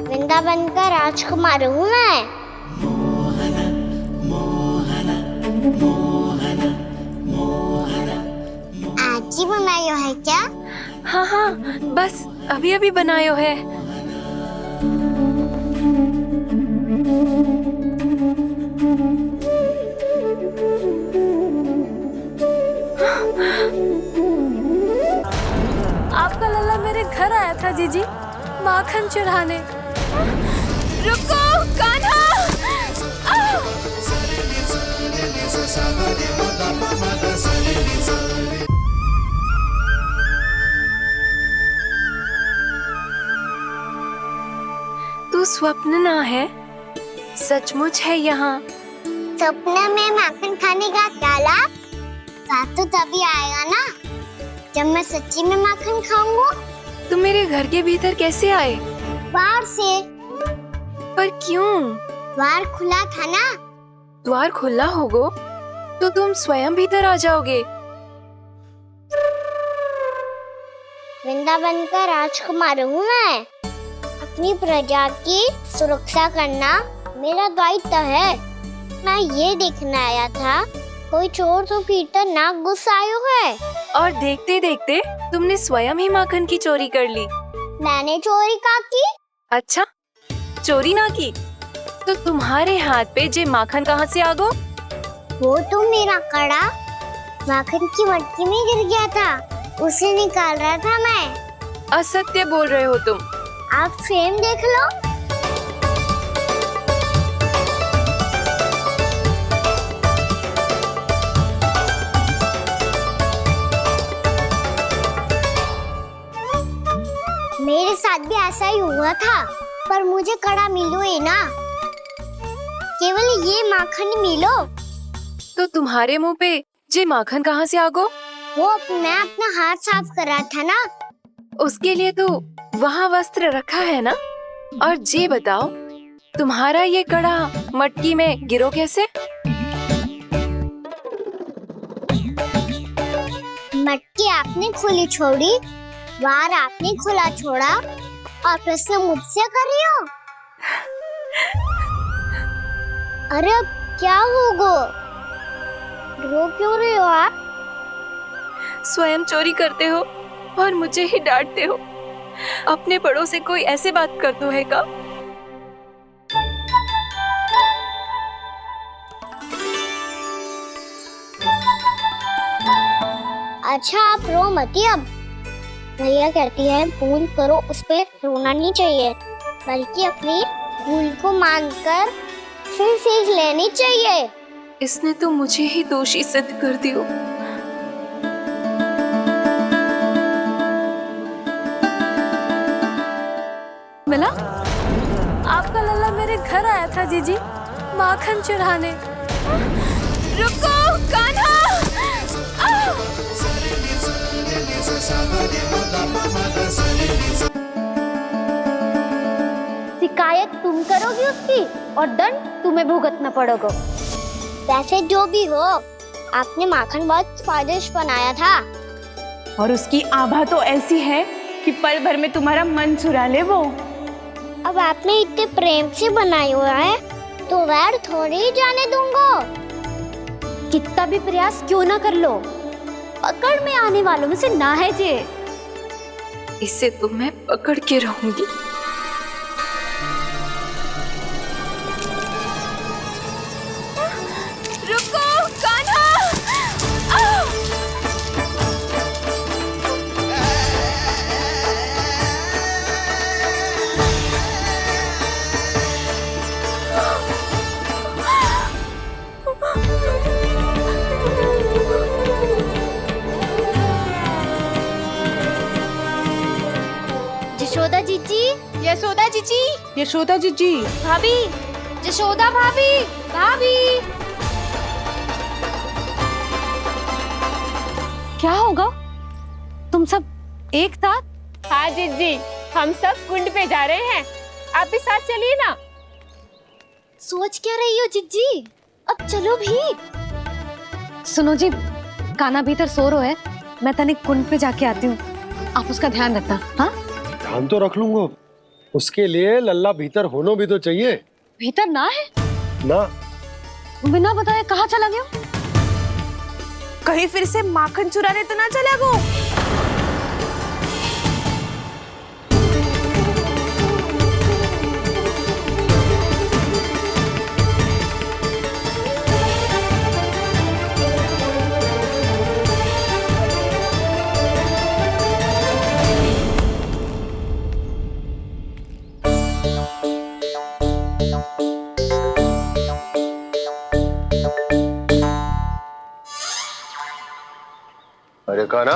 वृंदावन का राजकुमार हूँ मैं। आज ही बनायो है क्या? हाँ हाँ, बस अभी अभी बनायो है। आपका लल्ला मेरे घर आया था जीजी, माखन चढ़ाने। रुको कान्हा! तू स्वप्न ना है, सचमुच है यहाँ। सपने में माखन खाने का क्या लाभ? रात तो तभी आएगा ना जब मैं सच्ची में माखन खाऊंगा। तुम मेरे घर के भीतर कैसे आए? बाहर से। पर क्यों? द्वार खुला था ना। द्वार खुला होगा तो तुम स्वयं भीतर आ जाओगे। वृंदावन का राजकुमार हूँ मैं। अपनी प्रजा की सुरक्षा करना मेरा दायित्व है। मैं ये देखने आया था कोई चोर तो भीतर ना घुस आयो है। और देखते देखते तुमने स्वयं ही माखन की चोरी कर ली। मैंने चोरी का की? अच्छा, चोरी ना की तो तुम्हारे हाथ पे जे माखन कहाँ से आ गो? वो तो मेरा कड़ा माखन की मटकी में गिर गया था, उसे निकाल रहा था मैं। असत्य बोल रहे हो तुम। आप स्वयं देख लो। मेरे साथ भी ऐसा ही हुआ था, पर मुझे कड़ा मिलो ही ना, केवल ये माखन मिलो। तो तुम्हारे मुंह पे जे माखन कहाँ से आ गो? वो मैं अपना हाथ साफ कर रहा था ना। उसके लिए तो वहाँ वस्त्र रखा है ना। और जे बताओ, तुम्हारा ये कड़ा मटकी में गिरो कैसे? मटकी आपने खुली छोड़ी, द्वार आपने खुला छोड़ा, और प्रश्न मुझसे कर रही हो? अरे अब क्या होगा? रो क्यों रहे हो आप? स्वयं चोरी करते हो और मुझे ही डांटते हो। अपने बड़ों से कोई ऐसे बात कर दो है का? अच्छा आप रो मती। अब भैया कहती है भूल करो, उस पे रोना नहीं चाहिए, बल्कि अपनी भूल को मानकर फिर सीख लेनी चाहिए। इसने तो मुझे ही दोषी सिद्ध कर दियो। मिला? आपका लल्ला मेरे घर आया था जीजी, माखन चढ़ाने। रुको कान्हा! शिकायत तुम करोगी उसकी और दंड तुम्हें भुगतना पड़ेगा। वैसे जो भी हो, आपने माखन बहुत स्वादिष्ट बनाया था। और उसकी आभा तो ऐसी है कि पल भर में तुम्हारा मन चुरा ले वो। अब आपने इतने प्रेम से बनाया हुआ है तो वैर थोड़ी ही जाने दूंगा। कितना भी प्रयास क्यों ना कर लो, पकड़ में आने वालों में से ना है जे। इसे तो मैं पकड़ के रहूंगी। रुको कान्हा! यशोदा जीजी, यशोदा जीजी, यशोदा जीजी, भाभी, यशोदा भाभी, भाभी। क्या होगा? तुम सब एक साथ? हाँ जीजी, हम सब कुंड पे जा रहे हैं, आप भी साथ चलिए ना। सोच क्या रही हो जीजी? अब चलो भी। सुनो जी, कान्हा भीतर सो रहा है, मैं तनिक कुंड पे जाके आती हूँ, आप उसका ध्यान रखना। हाँ, ध्यान तो रख लूंगा, उसके लिए लल्ला भीतर होना भी तो चाहिए। भीतर ना है? ना। बिना बताए कहाँ चला गया? कहीं फिर से माखन चुराने तो ना चला वो। अरे काना,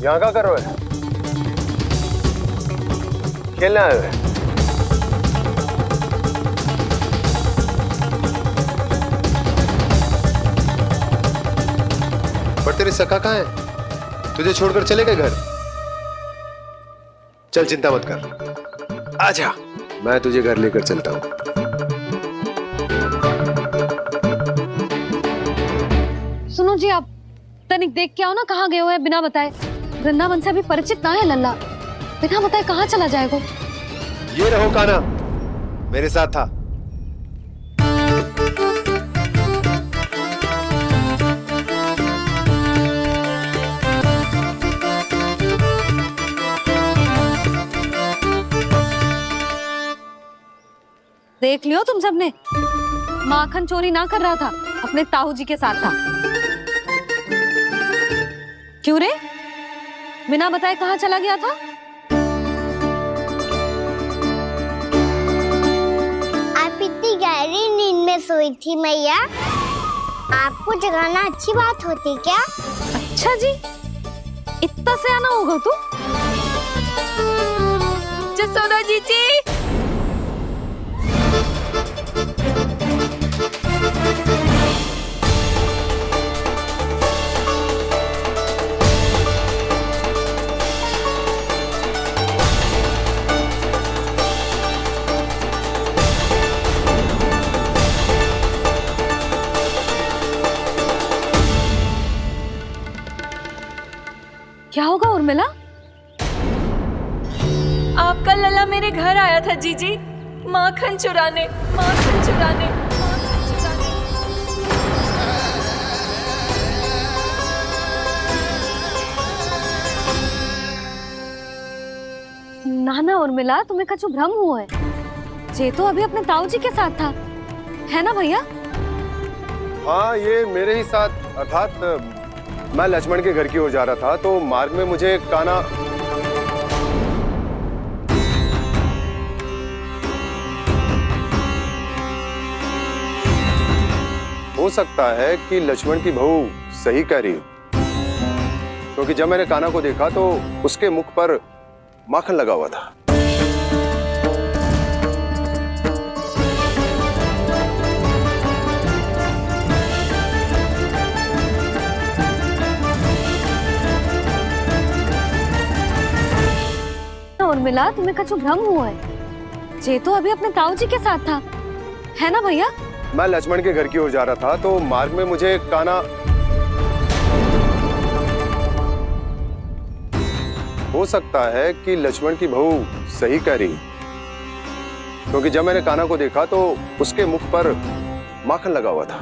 यहाँ क्या कर रहे हो? खेलने आए हुए? पर तेरे सखा कहाँ है? तुझे छोड़कर चले गए घर? चल चिंता मत कर, आजा, मैं तुझे घर लेकर चलता हूँ। सुनो जी, आप तनिक देख के आओ ना, कहाँ गए हुए हैं बिना बताए। वृंदावन से अभी परिचित ना है लल्ला, बिना बताए कहाँ चला जाएगा। ये रहो काना, मेरे साथ था। देख लियो तुम सबने, माखन चोरी ना कर रहा था, अपने ताऊ जी के साथ था। क्यों रे, बिना बताए कहाँ चला गया था? आप इतनी गहरी नींद में सोई थी मैया, आपको जगाना अच्छी बात होती क्या? अच्छा जी, इतना सयाना होगा तू? जसोदा जीजी, क्या होगा उर्मिला? आपका लल्ला मेरे घर आया था जीजी, माखन चुराने, माखन चुराने, माखन चुराने। ना ना उर्मिला, तुम्हें कछु भ्रम हुआ है। ये तो अभी अपने ताऊ जी के साथ था, है ना भैया? हाँ, ये मेरे ही साथ, अर्थात मैं लक्ष्मण के घर की ओर जा रहा था, तो मार्ग में मुझे काना हो सकता है कि लक्ष्मण की बहू सही कह रही हो, क्योंकि जब मैंने काना को देखा तो उसके मुख पर माखन लगा हुआ था। उर्मिला, तुम्हें कछु भ्रम हुआ है। ये तो अभी अपने ताऊ जी के साथ था, है ना भैया? मैं लक्ष्मण के घर की ओर जा रहा था, तो मार्ग में मुझे काना हो सकता है कि लक्ष्मण की बहू सही कह रही, क्योंकि जब मैंने काना को देखा तो उसके मुख पर माखन लगा हुआ था।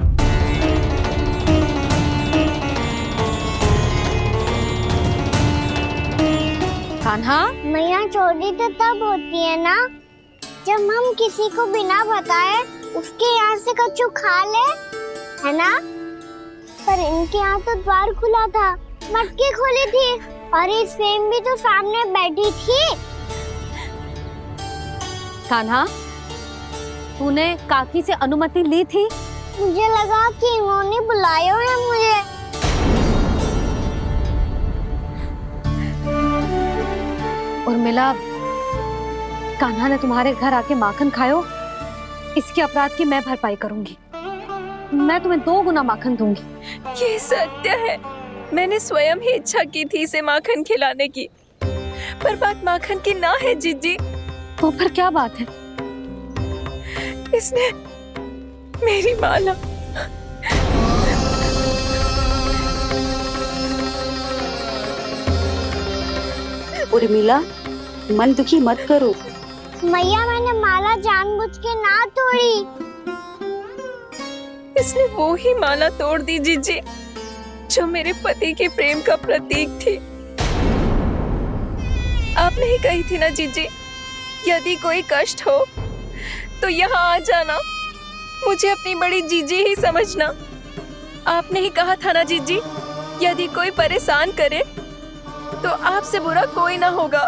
कान्हा, मैया चोरी तो तब होती है ना जब हम किसी को बिना बताए उसके यहाँ से कछु खा ले, है ना? पर इनके यहाँ तो द्वार खुला था, मटकी खोली थी और इस फेम भी तो सामने बैठी थी। कान्हा, तूने काकी से अनुमति ली थी? मुझे लगा कि इन्होंने बुलाया है मुझे। उर्मिला, कान्हा ने तुम्हारे घर आके माखन खायो, इसके अपराध की मैं भरपाई करूंगी। मैं तुम्हें 2 गुना माखन दूंगी। ये सत्य है, मैंने स्वयं ही इच्छा की थी इसे माखन खिलाने की, पर बात माखन की ना है जीजी। तो फिर क्या बात है? इसने मेरी माला उर्मिला, मन दुखी मत करो। मैया, मैंने माला जानबूझ के ना तोड़ी। इसने वो ही माला तोड़ दी जीजी जो मेरे पति के प्रेम का प्रतीक थी। आपने ही कही थी ना जीजी, यदि कोई कष्ट हो तो यहाँ आ जाना, मुझे अपनी बड़ी जीजी ही समझना। आपने ही कहा था ना जीजी, यदि कोई परेशान करे तो आपसे बुरा कोई ना होगा।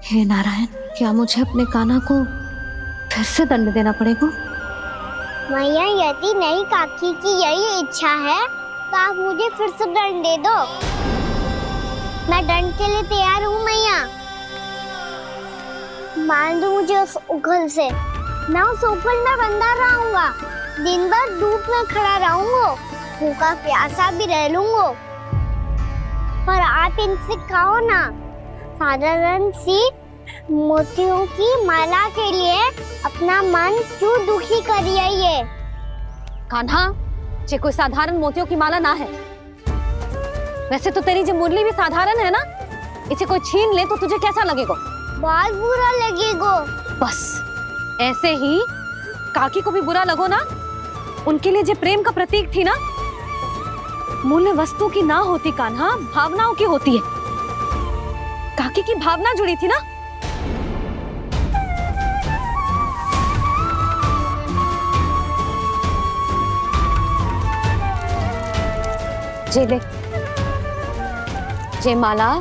हे नारायण, क्या मुझे अपने कान्हा को फिर से दंड देना पड़ेगा? मैया, यदि नहीं काकी की यही इच्छा है तो आप मुझे फिर से दंड दे दो। मैं दंड के लिए तैयार हूँ मैया। मान दो मुझे उस उखल से, मैं उस उखल में बंधा रहूंगा, दिन भर धूप में खड़ा रहूंगा, भूखा प्यासा भी रह लूंगा। पर आप इनसे कहो ना, साधारण सी मोतियों की माला के लिए अपना मन क्यों दुखी करिए? कान्हा, ये कोई साधारण मोतियों की माला ना है। वैसे तो तेरी जो मुरली भी साधारण है ना, इसे कोई छीन ले तो तुझे कैसा लगेगा? बहुत बुरा लगेगा। बस ऐसे ही काकी को भी बुरा लगो ना। उनके लिए जो प्रेम का प्रतीक थी ना, मूल्य वस्तु की ना होती कान्हा, भावनाओं की होती है। काकी की भावना जुड़ी थी ना। जे ले, जे माला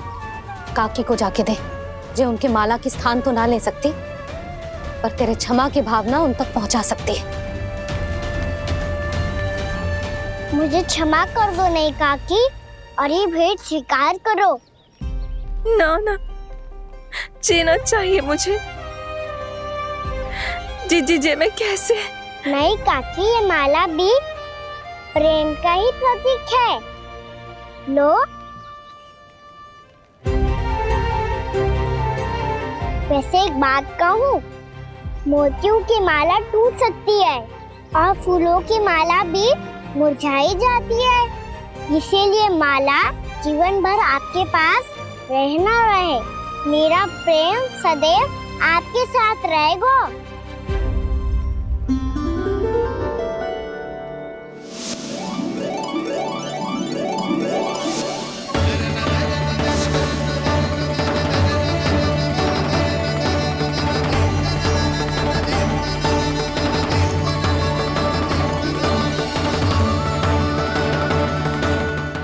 काकी को जाके दे। जे उनके माला की स्थान तो ना ले सकती, पर तेरे क्षमा की भावना उन तक पहुंचा सकती है। मुझे क्षमा कर दो नहीं काकी, और ये भेंट स्वीकार करो। ना ना, जीना चाहिए मुझे। जीजी जे मैं कैसे? नहीं काकी, ये माला भी प्रेम का ही प्रतीक है। लो, वैसे एक बात कहूँ, मोतियों की माला टूट सकती है और फूलों की माला भी मुरझाई जाती है। इसीलिए माला जीवन भर आपके पास रहना रहे। मेरा प्रेम सदैव आपके साथ रहेगा।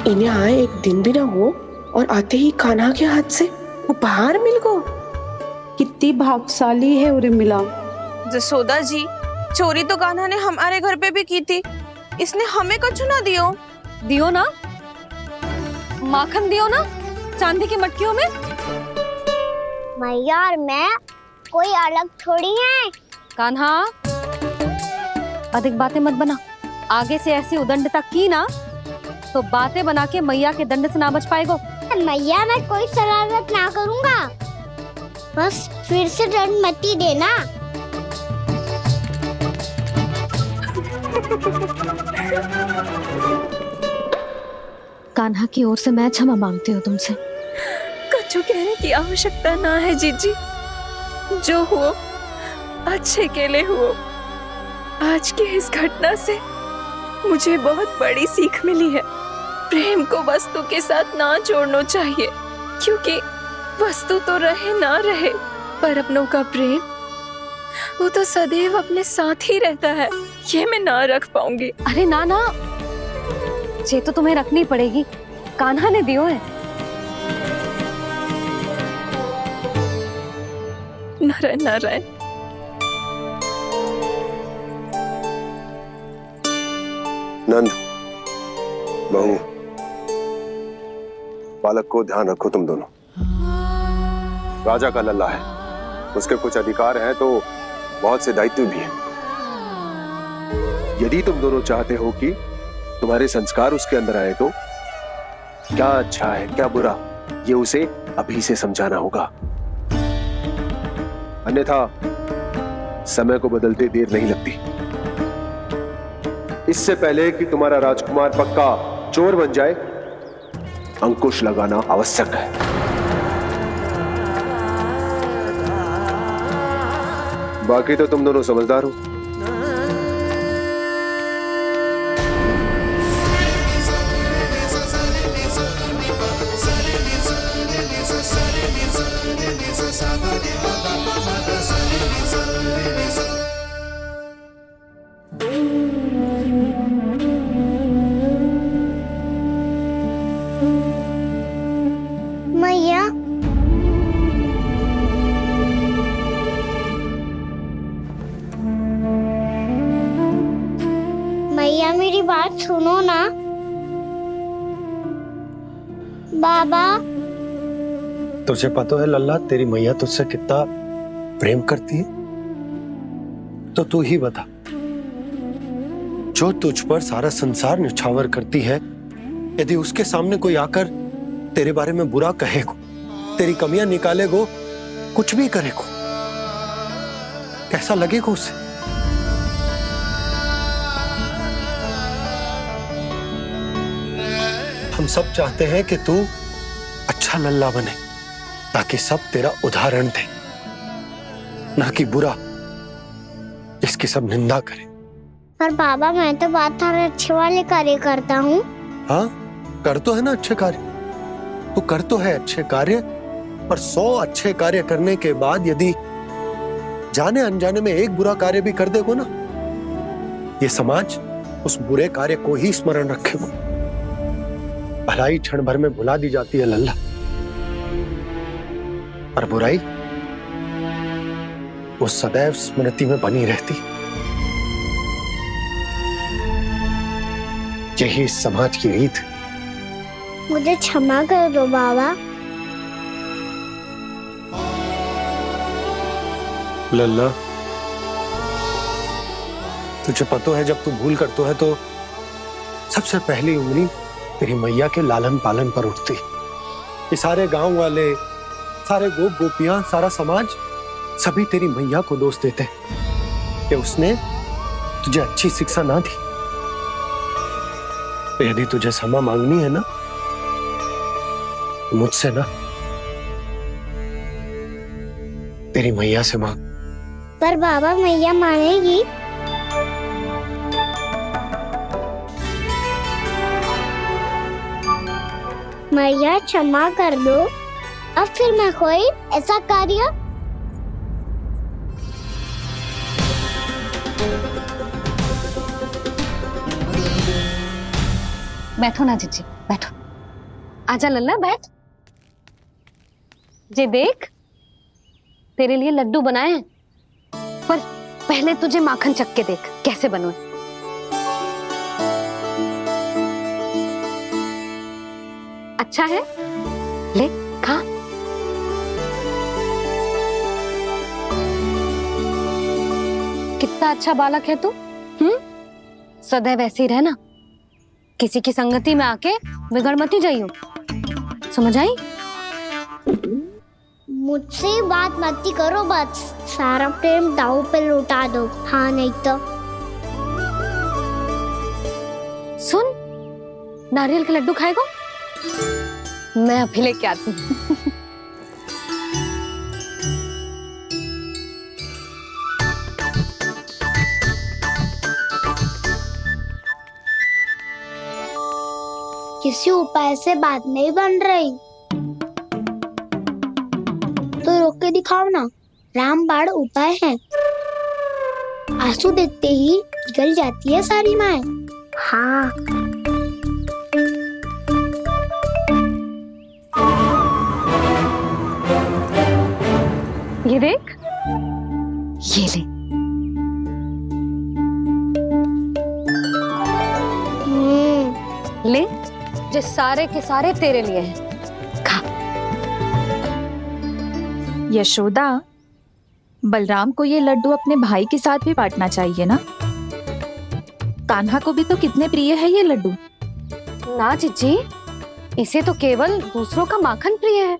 इन्हें आए एक दिन भी ना हो और आते ही कान्हा के हाथ से उपहार मिल गो। कितनी भाग्यशाली है उर्मिला। जसोदा जी, चोरी तो कान्हा ने हमारे घर पे भी की थी, इसने हमें कछु ना दियो। दियो ना, माखन दियो ना, चांदी की मटकियों में। मैया और मैं कोई अलग थोड़ी हैं। कान्हा, अधिक बातें मत बना। आगे से ऐसी उदंडता की ना तो बातें बना के मैया के दंड से ना बच पाएगो। मैया, मैं कोई शरारत ना करूंगा, बस फिर से दंड मत ही देना। कान्हा की ओर से मैं क्षमा मांगती हूँ तुमसे। कछु कहने की आवश्यकता ना है जीजी, जो हुआ अच्छे के लिए हुआ। आज की इस घटना से मुझे बहुत बड़ी सीख मिली है। प्रेम को वस्तु के साथ ना जोड़ना चाहिए, क्योंकि वस्तु तो रहे ना रहे, पर अपनों का प्रेम वो तो सदैव अपने साथ ही रहता है। ये मैं ना रख पाऊंगी। अरे ना ना, ये तो तुम्हें रखनी पड़ेगी। कान्हा ने दियो है। नारायण नारायण। नंद, बहू, बालक को ध्यान रखो तुम दोनों। राजा का लल्ला है, उसके कुछ अधिकार हैं तो बहुत से दायित्व भी हैं। यदि तुम दोनों चाहते हो कि तुम्हारे संस्कार उसके अंदर आए तो क्या अच्छा है क्या बुरा, ये उसे अभी से समझाना होगा। अन्यथा समय को बदलते देर नहीं लगती। इससे पहले कि तुम्हारा राजकुमार पक्का चोर बन जाए, अंकुश लगाना आवश्यक है। बाकी तो तुम दोनों समझदार हो। मैया, मैया मेरी बात सुनो ना। बाबा, तुझे पता है लल्ला, तेरी मैया तुझसे कितना प्रेम करती है? तो तू ही बता, जो तुझ पर सारा संसार न्यौछावर करती है, यदि उसके सामने कोई आकर तेरे बारे में बुरा कहेगो, तेरी कमियां निकालेगो, कुछ भी करेगो, कैसा लगेगा उसे? हम सब चाहते हैं कि तू अच्छा लल्ला बने, ताकि सब तेरा उदाहरण दे, ना कि बुरा जिसकी सब निंदा करे। पर बाबा, मैं तो बात हर अच्छे वाले कार्य करता हूँ। हाँ, कर तो है ना अच्छे कार्य, तू कर तो है अच्छे कार्य, पर 100 अच्छे कार्य करने के बाद यदि जाने अनजाने में एक बुरा कार्य भी कर देगो ना, ये समाज उस बुरे कार्य को ही स्मरण रखेगो। भलाई क्षण भर में भुला दी जाती है लल्ला, और बुराई वो सदैव स्मृति में बनी रहती। यही इस समाज की रीत। मुझे क्षमा कर दो बाबा। लल्ला, तुझे पता है जब तू भूल करतो है तो सबसे पहली उंगली तेरी मैया के लालन पालन पर उठती। ये सारे गांव वाले, सारे गोप गोपियां, सारा समाज, सभी तेरी मैया को दोष देते कि उसने तुझे अच्छी शिक्षा ना दी। तो यदि तुझे क्षमा मांगनी है ना, तो मुझसे ना, तेरी मैया से मांग। पर बाबा, मैया मानेगी? मैया क्षमा कर दो, अब फिर मैं कोई ऐसा कार्य। बैठो ना जीजी, बैठो। आजा लल्ला, बैठ। ये देख, तेरे लिए लड्डू बनाए हैं, पर पहले तुझे माखन चख के देख कैसे बने। अच्छा है, ले खा। कितना अच्छा बालक है तू। सदैव ऐसे ही रहना, किसी की संगति में आके बिगड़ मत जाइयो, समझ आई? मुझसे बात मत करो, बस सारा प्रेम दाव पे लौटा दो। हाँ, नहीं तो सुन, नारियल के लड्डू खाएगा? मैं अभी लेके आती हूँ। किसी उपाय से बात नहीं बन रही तो रोक के दिखाओ ना। रामबाण उपाय है, आंसू देखते ही पिघल जाती है सारी माए। हाँ, ये देख, ये ले। ले, जो सारे के सारे तेरे लिए हैं, खा। यशोदा, बलराम को ये लड्डू अपने भाई के साथ भी बांटना चाहिए ना। कान्हा को भी तो कितने प्रिय है ये लड्डू। ना जीजी, इसे तो केवल दूसरों का माखन प्रिय है।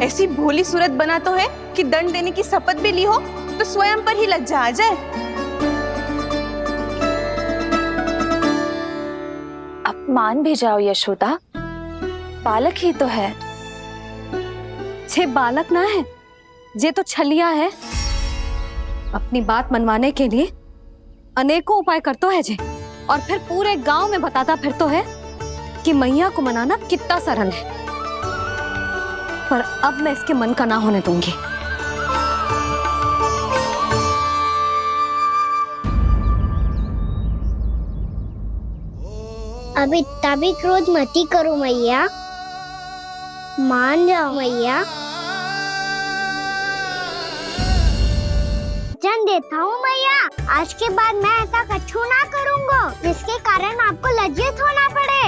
ऐसी भोली सूरत बना तो है कि दंड देने की शपथ भी ली हो तो स्वयं पर ही लज्जा आ जाए। अब मान भी जाओ यशोदा, बालक ही तो है। छे बालक ना है, ये तो छलिया है। अपनी बात मनवाने के लिए अनेकों उपाय करतो है जे, और फिर पूरे गांव में बताता फिरतो है कि मैया को मनाना कितना सरल है। पर अब मैं इसके मन का ना होने दूंगी। अब इतना भी क्रोध मती करो मैया, मान जाओ मैया। वचन देता हूँ मैया, आज के बाद मैं ऐसा कछु ना करूँगा जिसके कारण आपको लज्जित होना पड़े।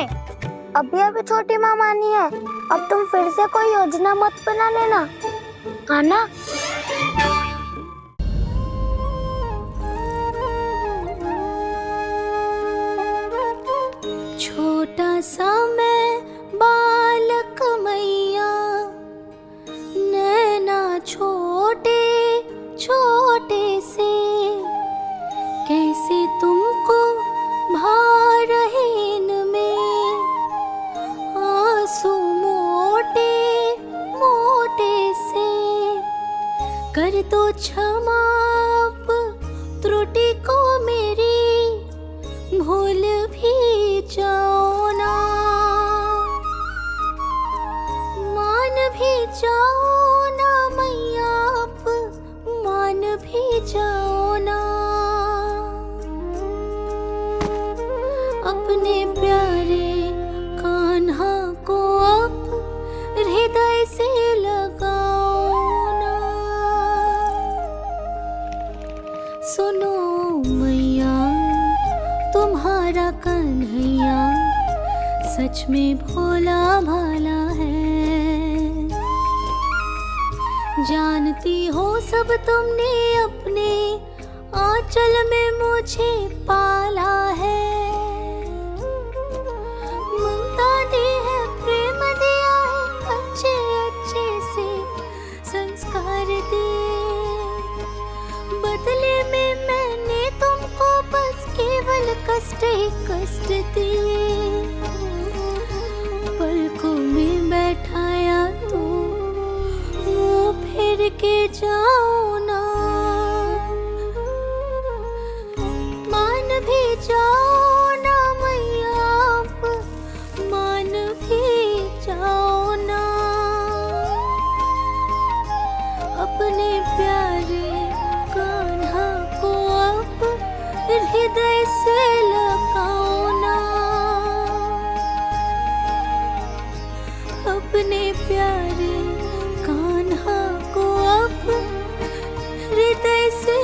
अभी छोटी माँ मानी है, अब तुम फिर से कोई योजना मत बना लेना, हाँ ना? छोटा सा मैं बालक मैया, नैना छोटे छोटे से, कैसे तुमको भा रहे इनमें आंसू मोटे मोटे से। कर दो क्षमा त्रुटि को मेरी, भूल भी जाओ ना, मान भी जाओ ना मैया, आप मान भी जाओ ना। अपने प्यारे कान्हा को अब हृदय से लगाओ ना। सुनो मैया, तुम्हारा कन्हैया सच में भोला भाला है। जानती हो सब तुमने अपने आंचल में मुझे पाला है। ममता दी है, प्रेम दिया है, अच्छे अच्छे से संस्कार दिए। बदले में मैंने तुमको बस केवल कष्ट ही कष्ट दिए। पलकों में बैठाया तो मुंह फेर के जाओ ना, मान भी जाओ ना मैया, आप मान भी जाओ ना। अपने प्यारे कान्हा को अब हृदय से लगाओ ना। अपने प्यारे कान्हा को अब हृदय से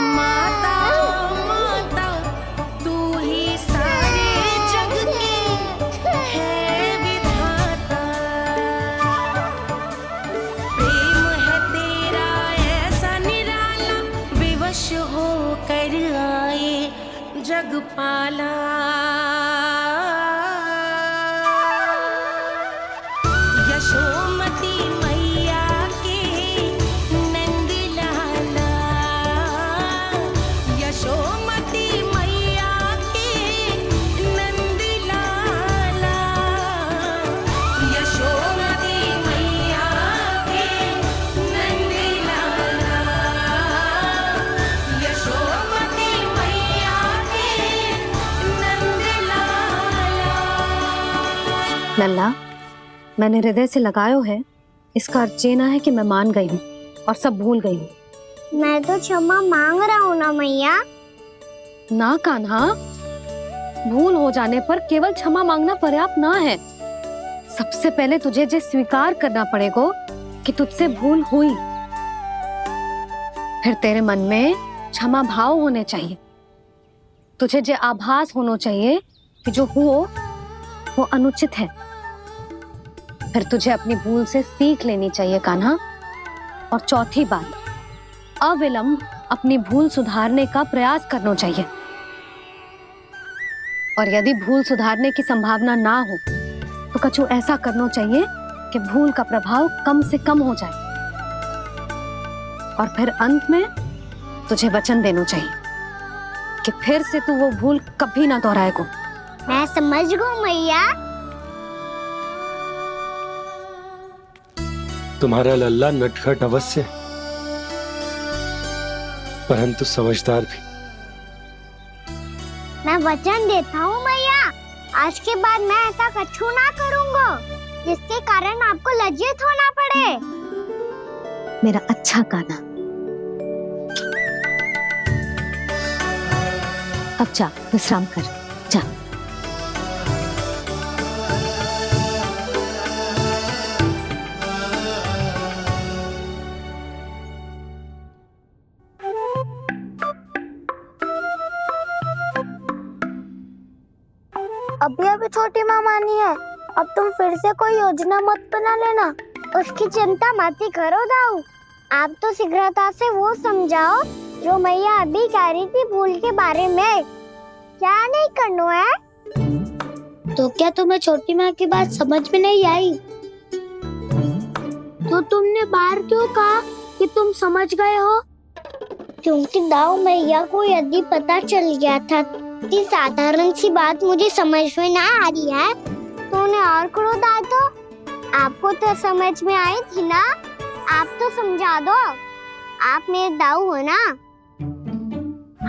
माता माता तू ही सारे जग की है विधाता। प्रेम है तेरा ऐसा निराला, विवश होकर आए जगपाला। यशोमती मैया के नंद लाला, यशोमती मैया के नंद लाला, यशोमती मैया के नंद लाला, यशोमती मैया के नंद लाला। लल्ला, मैंने हृदय से लगायो है, इसका अर्थ ये ना है कि मैं मान गई हूँ और सब भूल गई हूँ। मैं तो क्षमा मांग रहा हूँ ना मैया। ना कान्हा, भूल हो जाने पर केवल क्षमा मांगना पर्याप्त ना है। सबसे पहले तुझे जे स्वीकार करना पड़ेगा कि तुझसे भूल हुई, फिर तेरे मन में क्षमा भाव होने चाहिए। तुझे जे आभास होना चाहिए कि जो हुआ वो अनुचित है। फिर तुझे अपनी भूल से सीख लेनी चाहिए कान्हा। और चौथी बात, अविलंब अपनी भूल सुधारने का प्रयास करना चाहिए। और यदि भूल सुधारने की संभावना ना हो तो कछु ऐसा करना चाहिए कि भूल का प्रभाव कम से कम हो जाए। और फिर अंत में तुझे वचन देना चाहिए कि फिर से तू वो भूल कभी ना दोहराएगा। मैं समझ गई मैया। तुम्हारा लल्ला नटखट अवश्य, परंतु समझदार भी। मैं वचन देता हूँ मैया, आज के बाद मैं ऐसा कछु ना करूँगा जिसके कारण आपको लज्जित होना पड़े। मेरा अच्छा कान्हा, अब जा विश्राम कर, जा। अभी अभी छोटी माँ मानी है, अब तुम फिर से कोई योजना मत बना लेना। उसकी चिंता मत ही करो दाऊ, आप तो शीघ्रता से वो समझाओ जो मैया अभी कह रही थी भूल के बारे में। क्या नहीं करना है? तो क्या तुम्हें छोटी माँ की बात समझ में नहीं आई? तो तुमने बाहर क्यों कहा कि तुम समझ गए हो? क्योंकि दाऊ मैया को यदि पता चल गया था कि साधारण सी बात मुझे समझ में ना आ रही है तो उन्हें और क्रोध आया। तो आपको तो समझ में आई थी ना, आप तो समझा दो, आप मेरे दाऊ हो ना।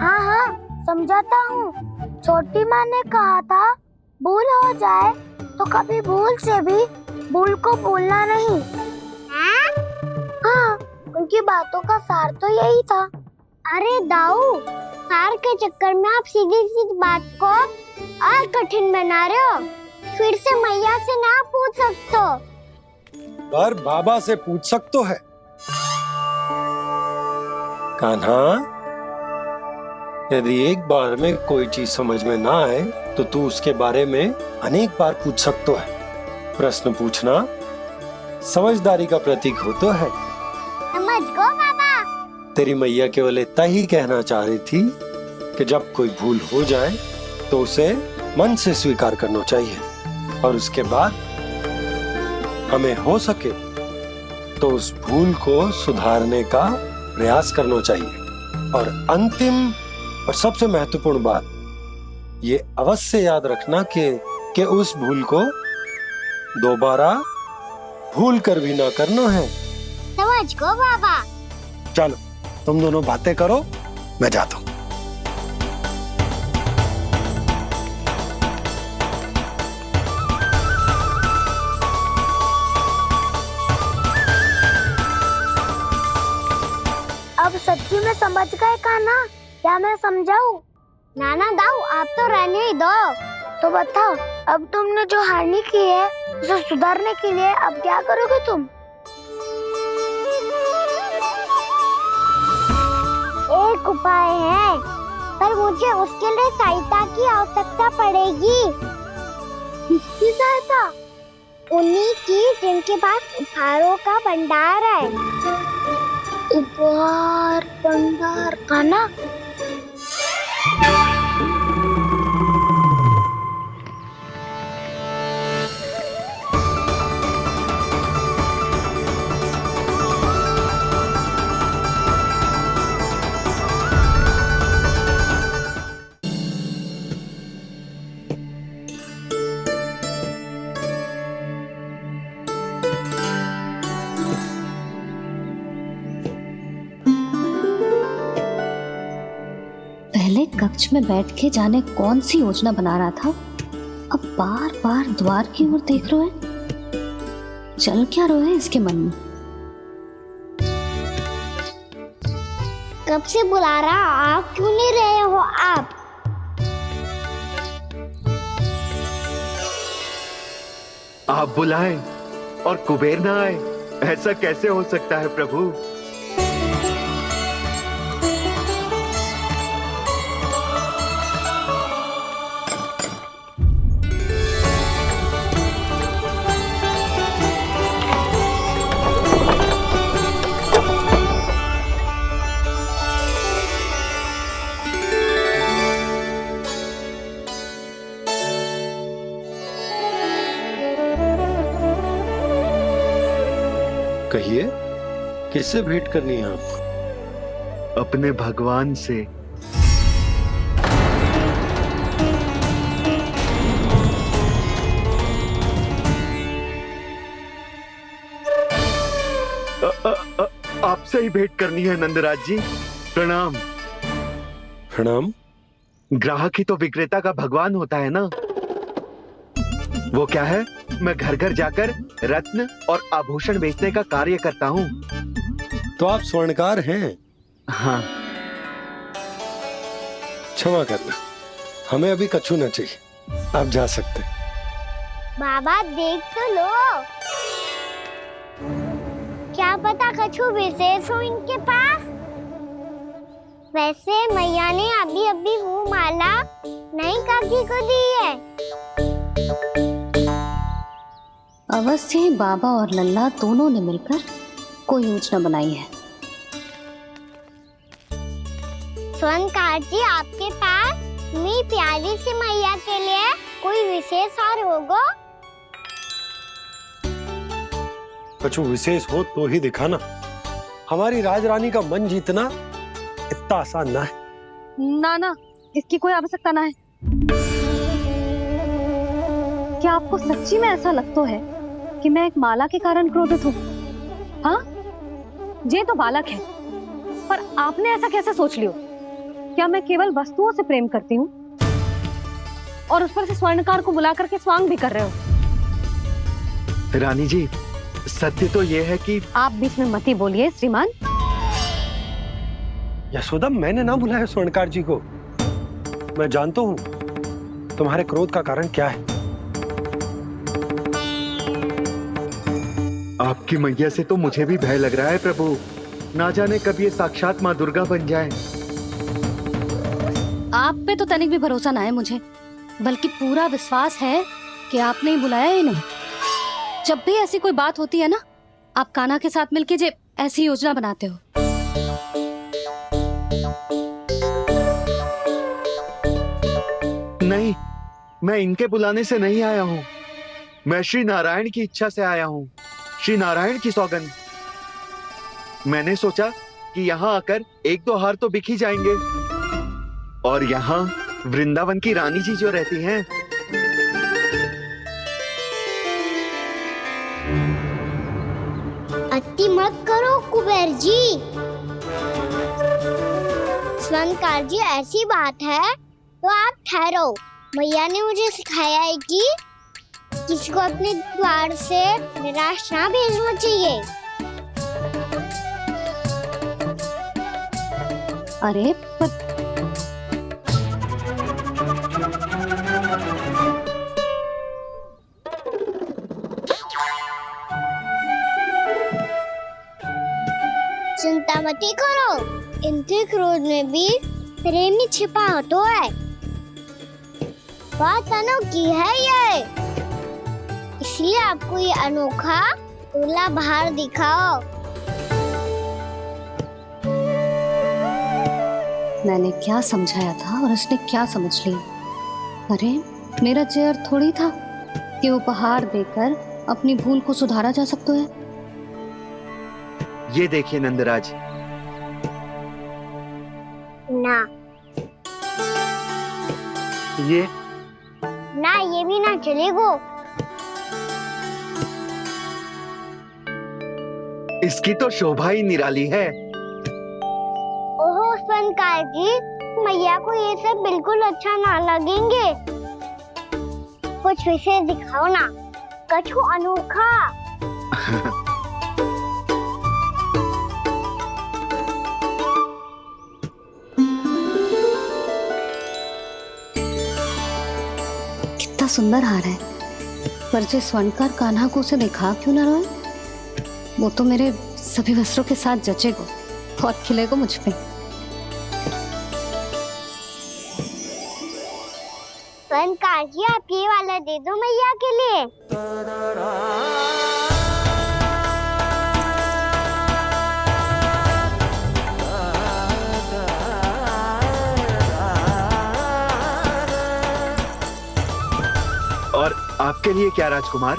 हाँ हाँ समझाता हूँ। छोटी माँ ने कहा था भूल हो जाए तो कभी भूल से भी भूल को भूलना नहीं। हाँ, उनकी बातों का सार तो यही था। अरे दाऊ, सार के चक्कर में आप सीधी सीधी बात को और कठिन बना रहे हो। फिर से मैया से ना पूछ सकते हो, पर बाबा से पूछ सकते है। कान्हा, यदि एक बार में कोई चीज समझ में ना आए तो तू उसके बारे में अनेक बार पूछ सकते है। प्रश्न पूछना समझदारी का प्रतीक होता है। समझ गो बाबा। तेरी मैया केवल इतना ही कहना चाह रही थी कि जब कोई भूल हो जाए तो उसे मन से स्वीकार करना चाहिए और उसके बाद हमें हो सके तो उस भूल को सुधारने का प्रयास करना चाहिए। और अंतिम और सबसे महत्वपूर्ण बात ये अवश्य याद रखना कि उस भूल को दोबारा भूल कर भी ना करना है। समझ गो बाबा। चलो तुम दोनों बातें करो, मैं जाता हूँ। अब सच्ची में समझ गए कान्हा? क्या मैं समझाऊं? नाना दाऊ, आप तो रहने ही दो। तो बताओ, अब तुमने जो हानि की है उसे सुधारने के लिए अब क्या करोगे तुम? एक उपाय है, पर मुझे उसके लिए सहायता की आवश्यकता पड़ेगी। किसकी सहायता? उन्हीं की जिनके पास उपहारों का भंडार है। उपहार भंडार कान्हा? पहले कक्ष में बैठ के जाने कौन सी योजना बना रहा था, अब बार बार द्वार की ओर देख रहे हैं। चल क्या रहे है इसके मन में? कब से बुला रहा, आप क्यों नहीं रहे हो? आप बुलाएं और कुबेर ना आए, ऐसा कैसे हो सकता है प्रभु? कहिए, किससे भेंट करनी है आपको? अपने भगवान से। आपसे ही भेंट करनी है नंदराज जी। प्रणाम। प्रणाम। ग्राहक ही तो विक्रेता का भगवान होता है ना। वो क्या है, मैं घर घर जाकर रत्न और आभूषण बेचने का कार्य करता हूँ। तो आप स्वर्णकार हैं? हाँ। क्षमा करना, हमें अभी कछु न चाहिए, आप जा सकते हैं। बाबा देख तो लो, क्या पता कछु विशेष हो इनके पास। वैसे मैया ने अभी अभी वो माला नई काकी को दी है। अवश्य ही बाबा और लल्ला दोनों ने मिलकर कोई योजना बनाई है। स्वर्णकार जी, आपके पास मेरी प्यारी सी मैया के लिए कोई विशेष हार होगा? कछु विशेष हो तो ही दिखाना। हमारी राजरानी का मन जीतना इतना आसान ना है। ना ना, इसकी कोई आवश्यकता ना है। क्या आपको सच्ची में ऐसा लगता है कि मैं एक माला के कारण क्रोधित हूँ? हाँ, ये तो बालक है, पर आपने ऐसा कैसे सोच लियो? क्या मैं केवल वस्तुओं से प्रेम करती हूँ और उस पर से स्वर्णकार को बुला करके स्वांग भी कर रहे हो? रानी जी, सत्य तो ये है कि आप बीच में मत ही बोलिए श्रीमान। यशोदा, मैंने ना बुलाया स्वर्णकार जी को। मैं जानता हूँ तुम्हारे क्रोध का कारण क्या है। आपकी मैया से तो मुझे भी भय लग रहा है प्रभु। ना जाने कब ये साक्षात माँ दुर्गा बन जाए। आप पे तो तनिक भी भरोसा ना है मुझे, बल्कि पूरा विश्वास है कि आपने ही बुलाया ही नहीं। जब भी ऐसी कोई बात होती है ना, आप कान्हा के साथ मिलके जे ऐसी योजना बनाते हो। नहीं, मैं इनके बुलाने से नहीं आया हूँ। मैं श्री नारायण की इच्छा से आया हूँ, श्री नारायण की सौगंध। मैंने सोचा कि यहाँ आकर एक दो हार तो बिक ही जाएंगे। और यहाँ वृंदावन की रानी जी जो रहती हैं, अति मत करो कुबेर जी। स्वर्णकार जी, ऐसी बात है तो आप ठहरो। मैया ने मुझे सिखाया है कि किसी को अपने द्वार से निराश ना भेजना चाहिए। अरे पर चिंता मत करो, इनके क्रोध में भी प्रेम ही छिपा होता है। बात अनोखी है ये, इसलिए आपको ये अनोखा दूल्हा बाहर दिखाओ। मैंने क्या समझाया था और उसने क्या समझ लिया? अरे मेरा चेयर थोड़ी था कि उपहार देकर अपनी भूल को सुधारा जा सकता है। ये देखिए नंदराज। ना ये ना, ये भी ना चलेगा। इसकी तो शोभा ही निराली है। ओहो स्वर्णकार जी, मैया को ये सब बिल्कुल अच्छा ना लगेंगे। कुछ विशेष दिखाओ ना, कछु अनोखा। कितना सुंदर हार है, पर जो स्वर्णकार कान्हा को उसे देखा क्यों ना रोए? वो तो मेरे सभी वस्त्रों के साथ जचेगा, बहुत खिलेगा मुझ पे। स्वर्णकार जी, आप ये वाला दे दो मैया के लिए। और आपके लिए क्या राजकुमार?